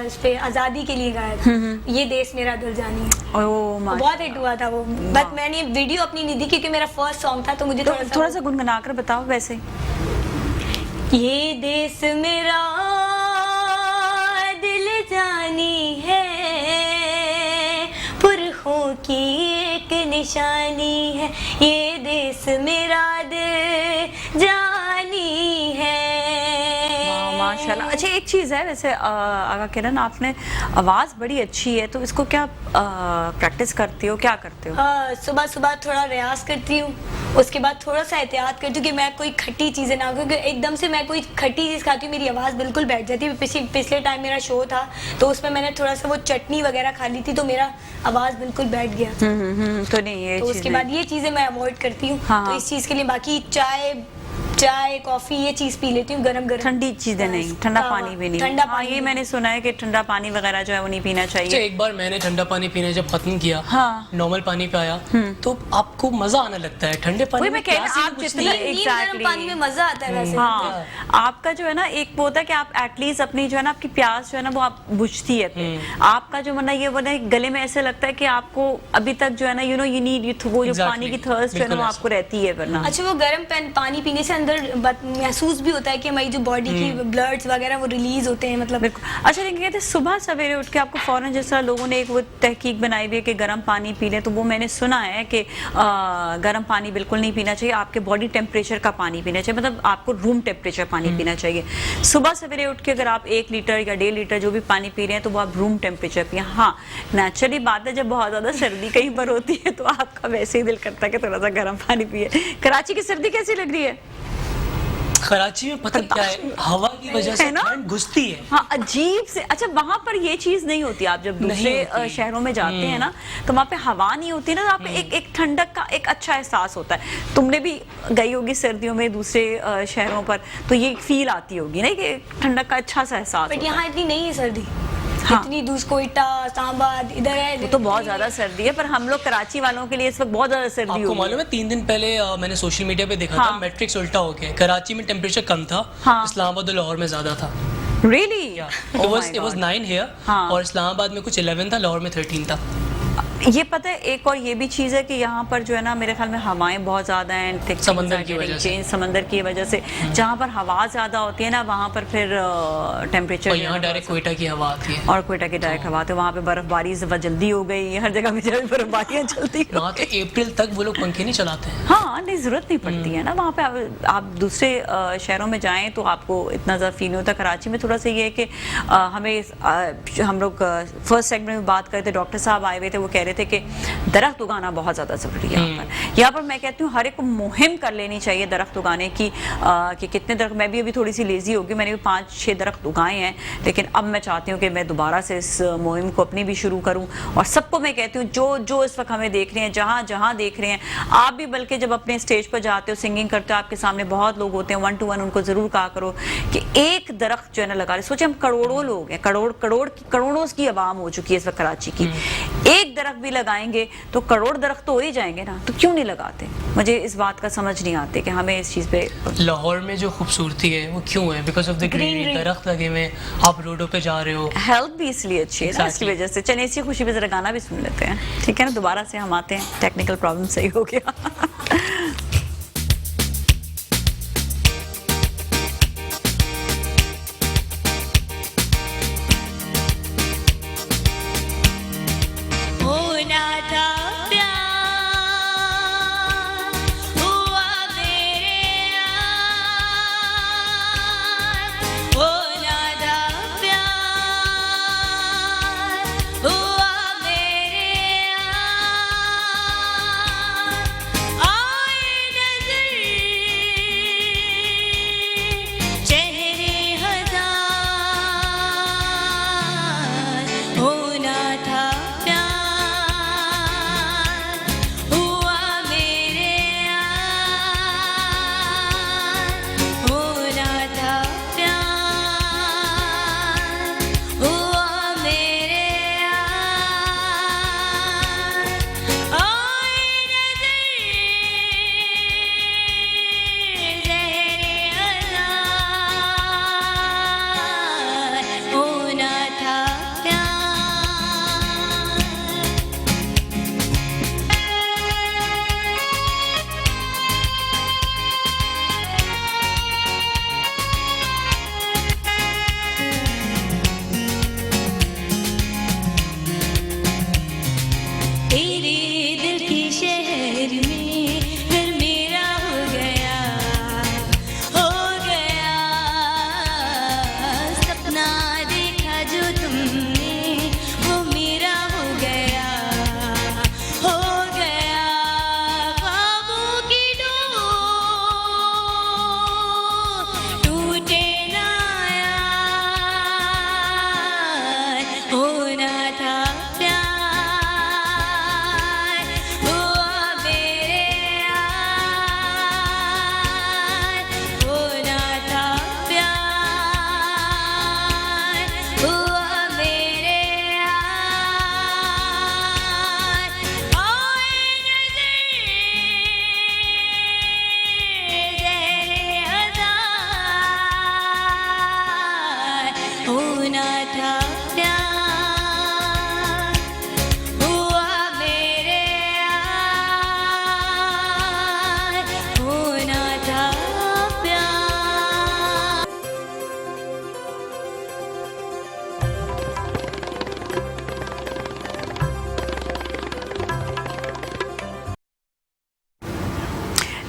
इस पे आज़ादी के लिए गाया था, ये देश मेरा दिल जानी है। ओह माशाल्लाह, बहुत हिट हुआ था वो, बट मैंने वीडियो अपनी नहीं दी क्योंकि मेरा फर्स्ट सॉन्ग था, तो मुझे थोड़ा सा गुनगुना कर बताओ वैसे। ये देश मेरा दिल जानी है, पुरखों की एक निशानी है, ये देश मेरा दिल जानी है। माशाल्लाह। अच्छा, एक चीज़ है वैसे आगा किरण, आपने आवाज़ बड़ी अच्छी है, तो इसको क्या प्रैक्टिस करती हो, क्या करते हो? सुबह सुबह थोड़ा रियाज करती हूँ, उसके बाद थोड़ा सा एहतियात करती हूँ कि मैं कोई खट्टी चीज़ें ना, क्योंकि एकदम से मैं कोई खट्टी चीज़ खाती हूँ मेरी आवाज़ बिल्कुल बैठ जाती है। पिछले टाइम मेरा शो था तो उसमें मैंने थोड़ा सा वो चटनी वगैरह खा ली थी, तो मेरा आवाज़ बिल्कुल बैठ गया। तो नहीं, ये तो उसके बाद ये चीज़ें मैं अवॉइड करती हूँ। हाँ, तो इस चीज़ के लिए बाकी चाय कॉफी ये चीज पी लेती हूँ, गरम गरम। ठंडी चीजें नहीं, ठंडा पानी भी नहीं। ठंडा हाँ, पानी ये मैंने सुना है कि ठंडा पानी वगैरह जो है वो नहीं पीना अच्छा, चाहिए। एक बार मैंने ठंडा पानी पीना जब खत्म किया, हाँ, नॉर्मल पानी पे आया, तो आपको मजा आने लगता है। ठंडे पानी वही में मैं कह रही प्यास हूँ, ही आप कुछ जितना नहीं है। नीम गरम पानी में मजा आता है वैसे। हाँ, आपका जो है ना एक वो होता है कि आप एटलीस्ट अपनी जो है ना आपकी प्यास जो है ना वो आप बुझती है फिर। आपका जो वरना ये वरना गले में ऐसे लगता है कि आपको अभी तक जो है ना यू नीड वो जो पानी की थर्स्ट जो है ना वो आपको रहती है वरना। अच्छा, वो गर्म पानी पीने से अंदर महसूस भी होता है कि हमारी जो बॉडी की ब्लड्स वगैरह वो रिलीज होते हैं, मतलब। अच्छा, लेकिन कहते हैं सुबह सवेरे उठ के आपको फौरन, जिस तरह लोगों ने एक वो तहकीक बनाई हुई है कि गर्म पानी पी लें, तो वो मैंने सुना है कि गर्म पानी बिल्कुल नहीं पीना चाहिए, आपके बॉडी टेम्परेचर का पानी पीना चाहिए, मतलब आपको रूम टेम्परेचर पानी पीना चाहिए। सुबह सवेरे उठ के अगर आप 1 लीटर या 1.5 लीटर जो भी पानी पी रहे हैं तो वो आप रूम टेम्परेचर पिए। हाँ, नेचुरली बात है, जब बहुत ज़्यादा सर्दी कहीं पर होती है तो आपका वैसे ही दिल करता है कि थोड़ा सा गर्म पानी पिए। कराची की सर्दी कैसी लग रही है? कराची में पता क्या है, हवा की वजह से है ना? ठंड घुसती है। हाँ, अजीब से। अच्छा, वहां पर ये चीज नहीं होती, आप जब दूसरे होती। शहरों में जाते हैं ना, तो वहां पे हवा नहीं होती ना, तो आप एक ठंडक का एक अच्छा एहसास होता है। तुमने भी गई होगी सर्दियों में दूसरे शहरों पर, तो ये फील आती होगी ना कि ठंडक का अच्छा सा एहसास बट होता है। यहाँ इतनी नहीं है सर्दी। हाँ। इतनी दूसरी कोयटा, इस्लामाबाद इधर है। वो तो बहुत ज्यादा सर्दी है, पर हम लोग कराची वालों के लिए इस वक्त बहुत ज्यादा सर्दी आपको होगी। मालूम है 3 दिन पहले मैंने सोशल मीडिया पे देखा हाँ। था, मैट्रिक्स उल्टा हो गया। कराची में टेम्परेचर कम था, हाँ। इस्लामाबाद और लाहौर में ज्यादा था। Really? It was 9 here, हाँ। और इस्लामाबाद में कुछ 11 था, लाहौर में 13 था। ये पता है, एक और ये भी चीज़ है कि यहाँ पर जो है ना, मेरे ख्याल में हवाएं बहुत ज़्यादा हैं, समंदर की वजह से। समंदर की वजह से जहाँ पर हवा ज़्यादा होती है ना, वहाँ पर फिर टेम्परेचर, और यहाँ डायरेक्ट कोयटा की हवा आती है। और कोयटा की डायरेक्ट हवा आती है। वहाँ पे बर्फबारी जल्दी हो गई, हर जगह पे जब बर्फबारियाँ चलती हैं। वहाँ तो अप्रैल तक वो लोग पंखे नहीं चलाते हैं। हाँ, नहीं, ज़रूरत नहीं पड़ती है ना वहाँ पे। आप दूसरे शहरों में जाएं तो आपको इतना ज़्यादा फील नहीं होता। कराची में थोड़ा सा ये है कि हमें हम लोग फर्स्ट सेगमेंट में बात करते, डॉक्टर साहब आए हुए थे, वो कह रहे थे कि दरख्त उगाना बहुत ज़्यादा ज़रूरी है यहाँ पर। यहाँ पर मैं कहती हूँ हर एक को मुहिम कर लेनी चाहिए दरख्त उगाने की, कि कितने दरख्त। मैं भी अभी थोड़ी सी लेजी होगी, मैंने भी 5-6 दरख्त उगाए हैं, लेकिन अब मैं चाहती हूँ कि मैं दोबारा से इस मुहिम को अपनी भी शुरू करूँ। और सबको मैं कहती हूँ जो इस वक्त हमें देख रहे हैं, जहाँ देख रहे हैं, आप भी बल्कि जब अपने स्टेज पर जाते हो, सिंगिंग करते हो, आपके सामने बहुत लोग होते हैं, 1 to 1 उनको ज़रूर कहा करो कि एक दरख्त जो है ना लगा ले। सोचे हम करोड़ों लोग हैं, करोड़ों की आवाम हो चुकी है इस वक्त कराची की, एक दरख्त भी लगाएंगे तो करोड़ दरख्त तो हो ही जाएंगे ना, तो क्यों नहीं लगाते? मुझे इस बात का समझ नहीं आते कि हमें इस चीज़ पे। लाहौर में जो खूबसूरती है वो क्यों है? बिकॉज ऑफ द ग्रीनरी, दरख्त लगे हुए हैं, आप रोडों पे जा रहे हो, हेल्थ भी इसलिए अच्छी है ना, इसकी वजह से। चलिए इसी खुशी में जरा गाना भी सुन लेते हैं, ठीक है ना? दोबारा से हम आते हैं, टेक्निकल प्रॉब्लम सही हो गया। आ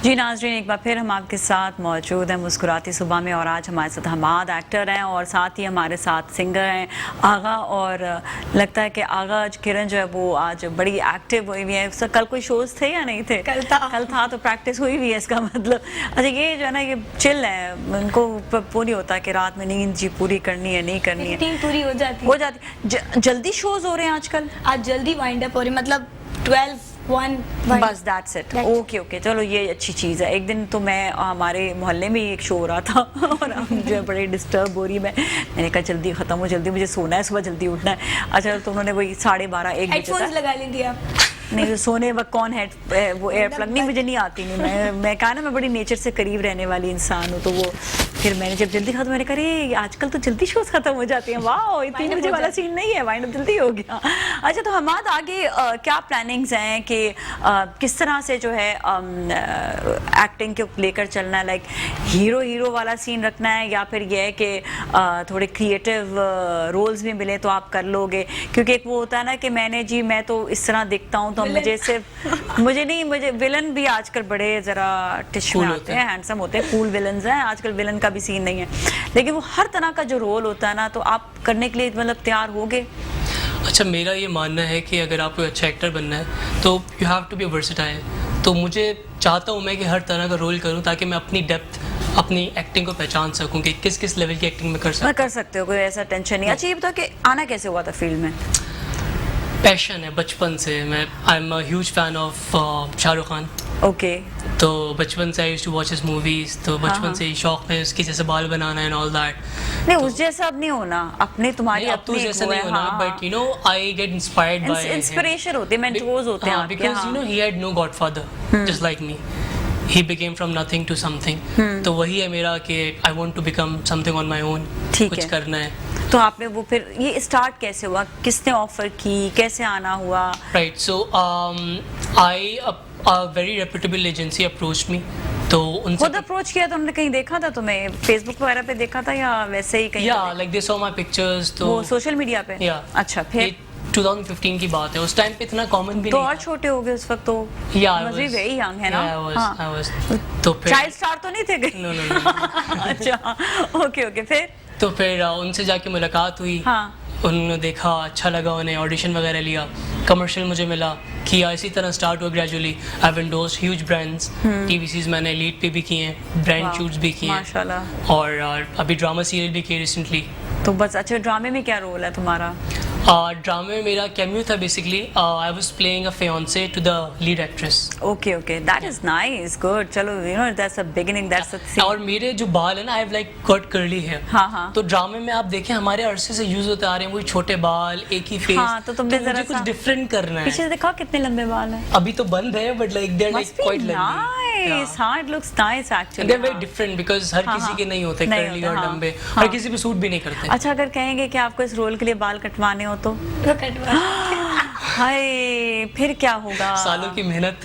जी नाज़रीन, एक बार फिर हम आपके साथ मौजूद हैं मुस्कुराती सुबह में, और आज हमारे साथ हमाद एक्टर हैं और साथ ही हमारे साथ सिंगर हैं आगा। और लगता है कि आगा आज किरण जो है वो आज बड़ी एक्टिव हुई हुई है। उसका कल कोई शोज थे या नहीं थे? कल था तो प्रैक्टिस हुई हुई है, इसका मतलब। अच्छा, ये जो है ना, ये चिल है, उनको वो नहीं होता कि रात में नींद जी पूरी करनी है नहीं करनी है, नींद पूरी हो जाती जल्दी शोज हो रहे हैं आजकल। आज जल्दी वाइंड अप हो रही, मतलब 12-1 बस दैट्स इट। ओके, चलो ये अच्छी चीज़ है। एक दिन तो मैं हमारे मोहल्ले में ही एक शो हो रहा था और हम जो है बड़े डिस्टर्ब हो रही है। मैंने कहा जल्दी ख़त्म हो, जल्दी मुझे सोना है, सुबह जल्दी उठना है। अच्छा, तो उन्होंने वही 12:30-1 बजे हेडफोन्स लगा लीजिए आप। नहीं, तो सोने वक्त कौन है वो एयर प्लग नहीं, मुझे नहीं आती। नहीं, मैं कहा ना, मैं बड़ी नेचर से करीब रहने वाली इंसान हूँ। तो वो फिर मैंने जब जल्दी खत्म, मैंने कहा आजकल तो जल्दी शोज खत्म हो जाते हैं, वाह 3 बजे वाला सीन नहीं है, वाइंड अप जल्दी हो गया। अच्छा, तो हमाद आगे क्या प्लानिंग्स हैं कि किस तरह से जो है एक्टिंग को लेकर चलना है? लाइक हीरो वाला सीन रखना है, या फिर यह है कि थोड़े क्रिएटिव रोल्स भी मिले तो आप कर लोगे? क्योंकि एक वो होता है ना कि मैं तो इस तरह दिखता हूँ, तो मुझे विलन भी आजकल बड़े जरा टिश में आते हैं, हैंडसम होते हैं, कूल विलन्स हैं आजकल। विलन का भी सीन नहीं है, लेकिन वो हर तरह का जो रोल होता है ना, तो आप करने के लिए मतलब तैयार होगे? अच्छा, मेरा ये मानना है कि अगर आपको अच्छा एक्टर बनना है तो you have to be versatile. तो मुझे चाहता हूँ मैं कि हर तरह का रोल करूँ, ताकि मैं अपनी डेप्थ, अपनी एक्टिंग को पहचान सकूँ कि किस लेवल की एक्टिंग में कर सकते हो, कोई ऐसा टेंशन नहीं। अच्छा, ये बताओ कि आना कैसे हुआ था फील्ड में? पैशन है बचपन से। I am a huge fan of Shahrukh Khan. Okay. तो बचपन से I used to watch his movies, तो बचपन से ही शौक है उसकी जैसे बाल बनाना एंड ऑल दैट। नहीं, उस जैसा अब नहीं होना, अपने तुम्हारी अपनी जैसा नहीं होना, but you know I get inspired by inspiration होते हैं, मेंटोर्स होते हैं आपके। Because you know he had no godfather just like me, he became from nothing to something। तो वही है मेरा कि I want to become something on my own, कुछ करना है। तो आपने वो फिर ये स्टार्ट कैसे हुआ, किसने ऑफर की, कैसे आना हुआ? Right, so a very reputable agency approached me। तो उनसे खुद अप्रोच किया तो उन्होंने कहीं देखा था तुम्हें, फेसबुक वगैरह पे देखा था या वैसे ही कहीं? या like they saw my pictures. तो वो सोशल मीडिया पे? या। अच्छा, फिर 2015 की बात है, उस टाइम पे इतना कॉमन भी तो नहीं। और छोटे हो गए उस वक्त तो? मजे वेरी यंग है ना? I was तो फिर चाइल्ड स्टार तो नहीं थे? No। अच्छा, ओके, फिर तो फिर उनसे जाके मुलाकात हुई। हाँ। उन्होंने देखा, अच्छा लगा उन्हें, ऑडिशन वगैरह लिया, कमर्शियल मुझे मिला, किया, इसी तरह स्टार्ट हुआ gradually. I have endorsed huge brands, TVCs मैंने लीड पे भी किए हैं, ब्रांड शूट्स भी किए हैं माशाल्लाह, और अभी ड्रामा सीरियल भी किए रिसेंटली। तो बस। अच्छा, ड्रामे में क्या रोल है तुम्हारा? ड्रामे में मेरा कैमियो था basically. I was playing a fiancée to the lead actress. Okay, that is nice, good. चलो, you know that's a beginning, that's a. और मेरे जो बाल है ना, I have like cut curly hair. हाँ। तो ड्रामे में आप देखें हमारे अरसे से यूज होते आ रहे हैं वही छोटे बाल, एक ही फेस। हाँ, तो तुमने मुझे कुछ डिफरेंट करना है। पीछे देखो कितने लंबे बाल हैं। अभी तो बंद है, but like they are like quite nice. हाँ, it looks nice actually. They are very different because हर किसी के नहीं होते कर्ली और लंबे, हर किसी पे सूट भी नहीं करते। अच्छा, अगर कहेंगे कि आपको इस रोल के लिए बाल कटवाने हो तो हाय, फिर क्या होगा? सालों की मेहनत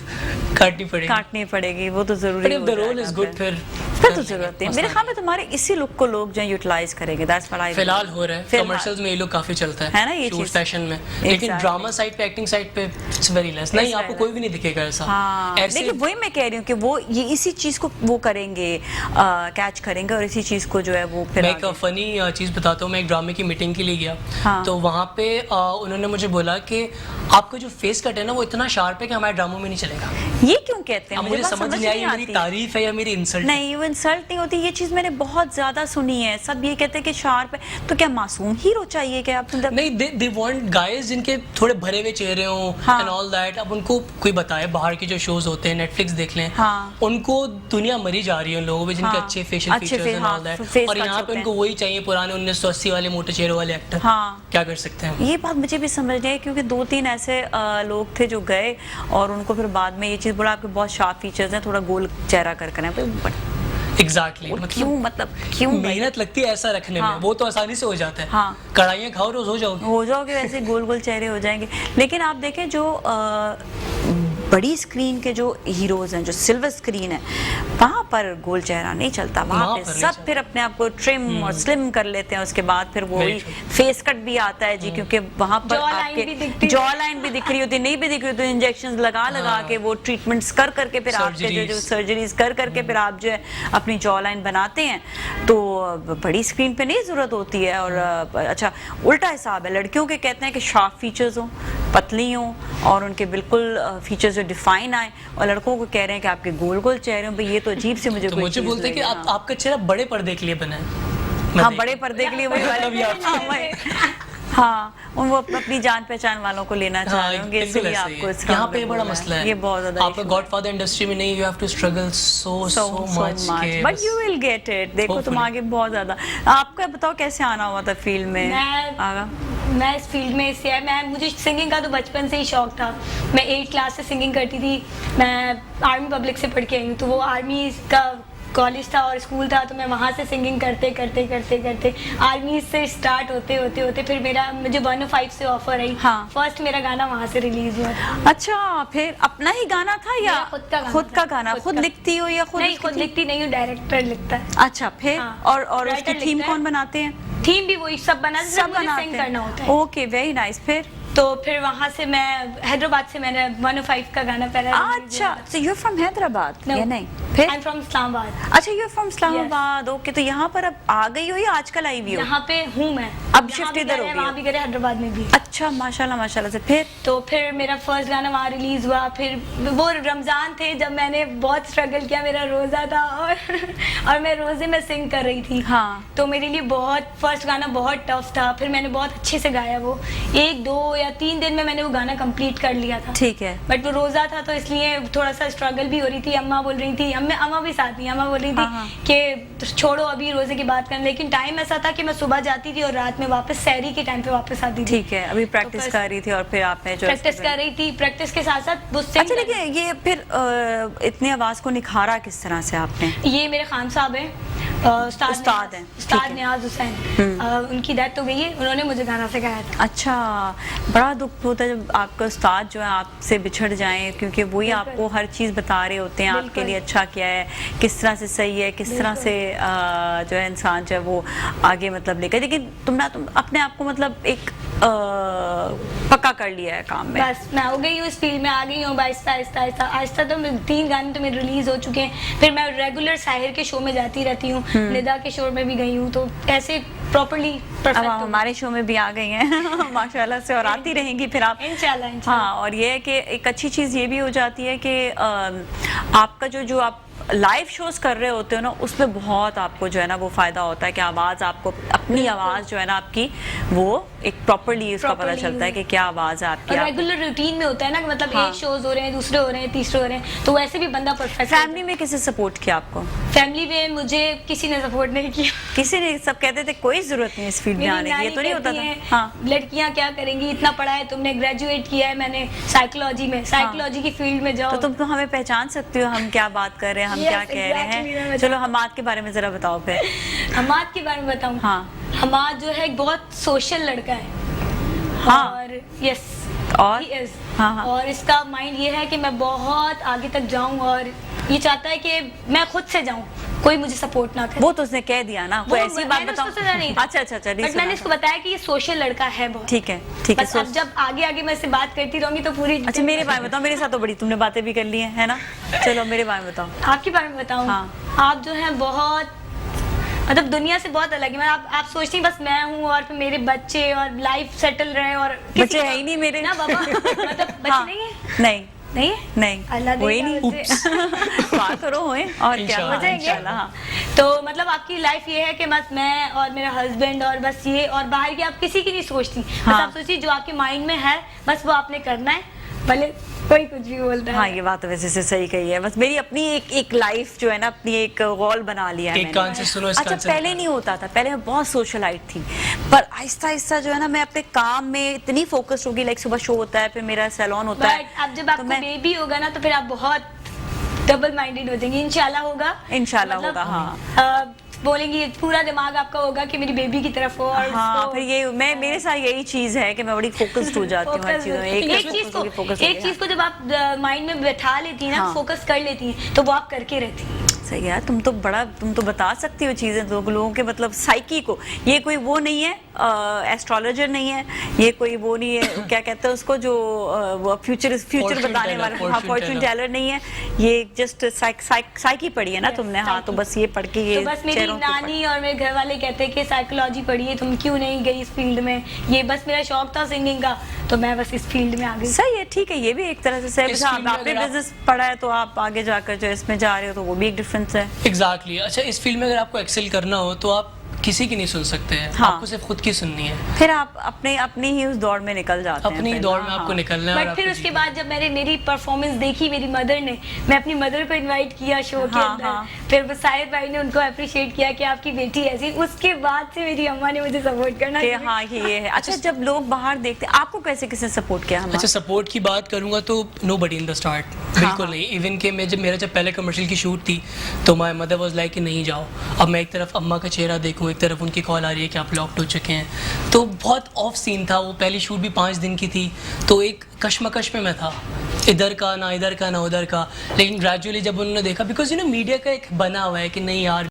काटनी पड़ेगी, वो तो जरूरी है। द रोल इज गुड, फिर तो जरूरत है। मेरे ख्याल में तुम्हारे इसी लुक को लोग जो यूटिलाइज करेंगे। दैट्स व्हाट आई फिलहाल हो रहा है, कमर्शियल्स में ये लोग काफी चलता है ना ये चीज, फैशन में। लेकिन ड्रामा साइड पे, एक्टिंग साइड पे इट्स वेरी लेस। नहीं, आपको कोई भी नहीं दिखेगा ऐसा। लेकिन वही मैं कह रही हूँ कि वो ये इसी चीज को वो करेंगे, कैच करेंगे, और इसी चीज को जो है वो फिर। मैं एक फनी चीज बताता हूँ। मैं एक ड्रामे की मीटिंग के लिए गया, तो वहाँ पे उन्होंने मुझे बोला कि आपका जो फेस कट है ना, वो इतना शार्प है कि हमारे ड्रामों में नहीं चलेगा। ये क्यों कहते हैं? मुझे समझ नहीं आई, मेरी तारीफ है या मेरी इंसल्ट? नहीं, वो इंसल्ट नहीं होती। ये चीज मैंने बहुत ज्यादा सुनी है। सब ये कहते हैं कि शार्प है, तो क्या मासूम हीरो चाहिए क्या? आप नहीं, दे वांट गाइस जिनके थोड़े भरे हुए चेहरे हों एंड ऑल दैट। अब उनको कोई बताए, बाहर के जो शोज होते हैं, नेटफ्लिक्स देख लें, उनको दुनिया मरी जा रही है उन लोगों पे जिनके अच्छे facial features and all that, और यहाँ पे उनको वही चाहिए पुराने 1980 वाले मोटे चेहरे वाले एक्टर। क्या कर सकते हैं? ये बात मुझे भी समझ नहीं है, क्योंकि 2-3 ऐसे लोग थे जो गए और उनको फिर बाद में ये चीज बोला आपके बहुत शार्प फीचर्स हैं, थोड़ा गोल चेहरा करके है। एग्जैक्टली, क्यों मेहनत लगती है ऐसा रखने में? वो तो आसानी से हो जाता है। कढ़ाइयाँ खाओ रोज हो जाओगे वैसे गोल चेहरे हो जाएंगे। लेकिन आप देखें जो बड़ी स्क्रीन के जो हीरोज हैं, जो सिल्वर स्क्रीन है, वहाँ पर गोल चेहरा नहीं चलता, वहाँ वहाँ पे पर नहीं सब चलता। फिर अपने आप को ट्रिम और स्लिम कर लेते हैं, उसके बाद फिर वो Very true. फेस कट भी आता है जी, क्योंकि वहाँ पर Jaw line आपके भी दिखती है। जॉ लाइन भी दिख रही होती है, नहीं भी दिख रही होती, तो इंजेक्शन लगा लगा के वो ट्रीटमेंट्स कर करके फिर आपके जो Surgeries. सर्जरीज कर करके फिर आप जो है अपनी जॉ लाइन बनाते हैं, तो बड़ी स्क्रीन पे नहीं जरूरत होती है। और अच्छा, उल्टा हिसाब है, लड़कियों के कहते हैं कि शार्प फीचर्स हो, पतली हो और उनके बिल्कुल फीचर्स जो डिफाइन आए, और लड़कों को कह रहे हैं कि आपके गोल गोल चेहरे हो। भाई ये तो अजीब से मुझे तो कोई मुझे चीज़ बोलते हैं कि लगी, आप हाँ। आपका चेहरा बड़े पर्दे के लिए बना है। मैं हाँ, देख- बड़े पर्दे के लिए वही मतलब ये वाले, आप- हाँ, वही। हाँ, वो अपनी जान पहचान वालों को लेना चाह हाँ, रहे होंगे, बिल्कुल इसलिए ऐसे ही आपको है। इस यहाँ काम पे में बड़ा बोला है। मसला है, ये बहुत ज्यादा आपका गॉडफादर इंडस्ट्री में नहीं, you have to struggle so much, but you will get it. देखो तुम Hopefully. आगे बहुत ज्यादा। आपका बताओ कैसे आना हुआ था फील्ड में? मैं इस फील्ड में इससे है, मुझे सिंगिंग का तो बचपन से ही शौक था। मैं 8th क्लास से सिंगिंग करती थी। मैं आर्मी पब्लिक से पढ़ के आई हूँ, तो वो आर्मी का कॉलेज था और स्कूल था, तो मैं वहाँ से सिंगिंग करते करते करते करते आर्मी से स्टार्ट होते होते होते फिर मुझे 105 से ऑफर आई। हाँ। फर्स्ट मेरा गाना वहाँ से रिलीज हुआ था। अच्छा, फिर अपना ही गाना था या मेरा खुद का गाना खुद का था। गाना? खुद खुद का। लिखती हो या खुद नहीं, उसकी खुद थीम? लिखती नहीं हूँ, डायरेक्टर लिखता है। अच्छा, फिर हाँ। और उसकी Writer थीम लिखता है। कौन बनाते हैं? थीम भी वही सब बना, सब बनाते सिंग हैं। करना होता है। Okay, very nice. फिर तो फिर वहाँ से मैं हैदराबाद से मैंने 105 का गाना पहला अच्छा, so you're from Hyderabad No. या नहीं? फिर आई एम फ्रॉम इस्लामाबाद। अच्छा, you're from इस्लामाबाद। ओके, तो यहाँ पर अब आ गई हो या आजकल आई हुई हो? यहाँ पे हूँ मैं। अब यहाँ shift भी इधर करे, हो गई वहाँ हो। भी करे, हैदराबाद में भी। अच्छा, माशाल्लाह माशाल्लाह से। फिर तो फिर मेरा फर्स्ट गाना वहाँ रिलीज हुआ। फिर वो रमजान थे जब मैंने बहुत स्ट्रगल किया, मेरा रोजा था और मैं रोजे में सिंग कर रही थी। हाँ। तो मेरे लिए बहुत फर्स्ट गाना बहुत टफ था। फिर मैंने बहुत अच्छे से गाया वो, 1, 2 या 3 दिन में मैंने वो गाना कंप्लीट कर लिया था। ठीक है। बट वो रोजा था तो इसलिए थोड़ा सा स्ट्रगल भी हो रही थी। अम्मा बोल रही थी, अम्मा भी साथ नहीं, अम्मा बोल रही हाँ, हाँ। थी कि छोड़ो अभी रोजे की बात करना। लेकिन टाइम ऐसा था कि मैं सुबह जाती थी और रात में वापस सहरी के टाइम पे वापस आती थी। ठीक है, अभी प्रैक्टिस फिर- कर रही थी और फिर आपने जो प्रैक्टिस कर रही थी, प्रैक्टिस के साथ साथ वो sing अच्छा, कर- लेकिन ये फिर इतनी आवाज को निखारा किस तरह से आपने? ये मेरे खान साहब हैं, उस्ताद हैं, ठीक उस्ताद है। नियाज हुसैन। उनकी डेथ हो गई है, उन्होंने मुझे गाना सिखाया था। अच्छा, बड़ा दुख होता है जब आपका उस्ताद जो है आपसे बिछड़ जाएं, क्योंकि वही बिल्कुल। आपको हर चीज़ बता रहे होते हैं, आपके बिल्कुल। लिए अच्छा क्या है, किस तरह से सही है, किस तरह से जो है इंसान जो है वो आगे मतलब लेकर। लेकिन तुम अपने आप को मतलब एक पक्का कर लिया है काम में। बस मैं हो गई हूँ इस फील्ड में, आ गई हूँ आहिस्ता आहिस्ता आहिस्ता आहिस्ता। तो 3 गाने तो मेरे रिलीज हो चुके हैं। फिर मैं रेगुलर साहिर के शो में जाती रहती हूँ, निदा के शो में भी गई हूँ। तो ऐसे प्रॉपरली अब आप हमारे शो में भी आ गई हैं माशाल्लाह से, और आती रहेंगी फिर आप। इंशाल्लाह। हाँ, और ये है कि एक अच्छी चीज़ ये भी हो जाती है कि आपका जो आप लाइव शोज कर रहे होते हो ना, उसमें बहुत आपको जो है ना वो फायदा होता है कि आवाज़ आपको, अपनी आवाज़ जो है ना आपकी, वो एक प्रॉपरली उसका पता Properly चलता है कि क्या आवाज़ है आपकी। और रेगुलर रूटीन में होता है ना कि मतलब हाँ। एक शोज हो रहे हैं, दूसरे हो रहे हैं, तीसरे हो रहे हैं, तो वैसे भी बंदा परफेक्ट। फैमिली में किसी सपोर्ट किया आपको? फैमिली में मुझे किसी ने सपोर्ट नहीं किया। किसी ने, सब कहते थे कोई जरूरत नहीं इस फील्ड में मेरी आने की, ये नानी तो नहीं होता कहती था? हैं, हाँ, लड़कियां क्या करेंगी, इतना पढ़ा है तुमने, ग्रेजुएट किया है मैंने साइकोलॉजी में, साइकोलॉजी की फील्ड में जाओ। तो तुम तो हमें पहचान सकती हो हम क्या बात कर रहे हैं, हम Yes, क्या कह रहे exactly, हैं। मैं चलो हमाद के बारे में जरा बताओ फिर। हमाद के बारे में बताऊं? हाँ। हमाद जो है एक बहुत सोशल लड़का है। हाँ। और यस, और? he is। हाँ, हाँ। और इसका माइंड ये है कि मैं बहुत आगे तक जाऊं, और ये चाहता है कि मैं खुद से जाऊं, कोई मुझे सपोर्ट ना करे। वो तो उसने कह दिया ना, कोई ऐसी बात मैंने बताओ। उसको सुना नहीं था। अच्छा, नहीं बट सुना मैंने इसको बताया कि ये सोशल लड़का है बहुत। ठीक है, ठीक है। बस अब जब आगे आगे मैं इससे बात करती रहूंगी तो पूरी अच्छा, मेरे बारे में बताओ। मेरे साथ तो बड़ी तुमने बातें भी कर ली हैं, है ना? चलो मेरे बारे में बताओ। आपके बारे में बताऊं? हाँ। आप जो है बहुत, मतलब दुनिया से बहुत अलग है। मैं आप सोचती हैं बस मैं हूँ और फिर मेरे बच्चे और लाइफ सेटल रहे, और किसी बच्चे का- है ही नहीं मेरे ना बाबा, मतलब बच्चे हाँ, नहीं है? नहीं नहीं है? नहीं, अल्लाह वही देगा नहीं। बच्चे। बात करो होए और क्या, इंशाल्लाह, हो जाएंगे इंशाल्लाह। हाँ। तो मतलब आपकी लाइफ ये है कि बस मैं और मेरा हस्बैंड और बस ये, और बाहर की आप किसी की नहीं सोचती। बस हाँ। आप सोचिए जो आपके माइंड में है बस वो आपने करना है, भले कोई कुछ भी बोलता है। हाँ, ये बात तो वैसे से सही कही है। बस मेरी अपनी एक लाइफ जो है ना, अपनी एक वॉल बना लिया है एक मैंने। कान से सुनो, इस अच्छा, कान से पहले निकालो। नहीं होता था, पहले मैं बहुत सोशलाइट थी, पर आहिस्ता आहिस्ता जो है ना मैं अपने काम में इतनी फोकस होगी। लाइक सुबह शो होता है, फिर मेरा सैलून होता है, बट अब जब आपको मैं बेबी होगा ना तो फिर आप बहुत डबल माइंडेड हो जाएंगी। इंशाल्लाह होगा, इंशाल्लाह मतलब, होगा। हाँ, बोलेंगी, पूरा दिमाग आपका होगा कि मेरी बेबी की तरफ हो। और हाँ, उसको- फिर ये मेरे साथ यही चीज है कि मैं बड़ी फोकस्ड हो जाती हूँ हर चीजों में। एक चीज को जब आप माइंड में बैठा लेती हैं ना, हाँ। फोकस कर लेती हैं, तो वो आप करके रहती हैं। सही है, तुम तो बता सकती हो चीजें लोगों के मतलब साइकी को। ये कोई वो नहीं है, एस्ट्रोलॉजर नहीं है, ये कोई वो नहीं है क्या कहते हैं उसको, जो वो फ्यूचर Fortune बताने teller, वाला, fortune फॉर्चून teller। टेलर नहीं है ये, जस्ट साइकी पढ़ी है ना तुमने। हाँ, तो बस ये पढ़ के ये तो बस मेरी चेहरों के नानी और मेरे घर वाले कहते हैं कि साइकोलॉजी पढ़िए, तुम क्यों नहीं गई इस फील्ड में। ये बस मेरा शौक था सिंगिंग का, तो मैं बस इस फील्ड में आ गई। सही है, ठीक है, ये भी एक तरह से सही इस है। फील्ड में आपने अगर आप- बिजनेस पढ़ा है तो आप आगे जाकर जो इसमें जा रहे हो तो वो भी एक डिफरेंस है। एग्जैक्टली। अच्छा, इस फील्ड में अगर आपको एक्सेल करना हो तो आप किसी की नहीं सुन सकते हैं, हाँ। आपको सिर्फ खुद की सुननी है। फिर आप अपनी ही उस दौड़ में निकल जाते हैं। अपनी फिर, दौड़ में हाँ, आपको हाँ। निकलना है। और बट फिर आपको उसके जीतना है। बाद जब मेरी परफॉर्मेंस देखी मेरी मदर ने, मैं अपनी मदर को इनवाइट किया शो के हाँ, अंदर। हाँ। फिर साहिर भाई ने उनको अप्रिशिएट किया कि आपकी बेटी ऐसी। उसके बाद से मेरी अम्मा ने मुझे सपोर्ट करना कि शुरू हाँ ये है। अच्छा, जब लोग बाहर देखते, आपको कैसे किसने सपोर्ट किया हमारा? अच्छा, सपोर्ट की बात करूंगा तो nobody in the start, बिल्कुल हाँ। नहीं। इवन कि मेरा जब पहले कमर्शियल की शूट थी तो माय मदर वाज लाइक कि नहीं जाओ। अब मैं एक तरफ अम्मा का चेहरा देखूं, एक तरफ उनकी कॉल आ रही है कि आप लॉक्ड हो चुके हैं, तो बहुत ऑफ सीन था। वो पहली शूट भी 5 दिन की थी, तो एक कश्मकश में मैं था, इधर का ना उधर का। लेकिन ग्रेजुअली जब उन्होंने देखा, बिकॉज मीडिया का एक बना हुआ है कि नहीं यार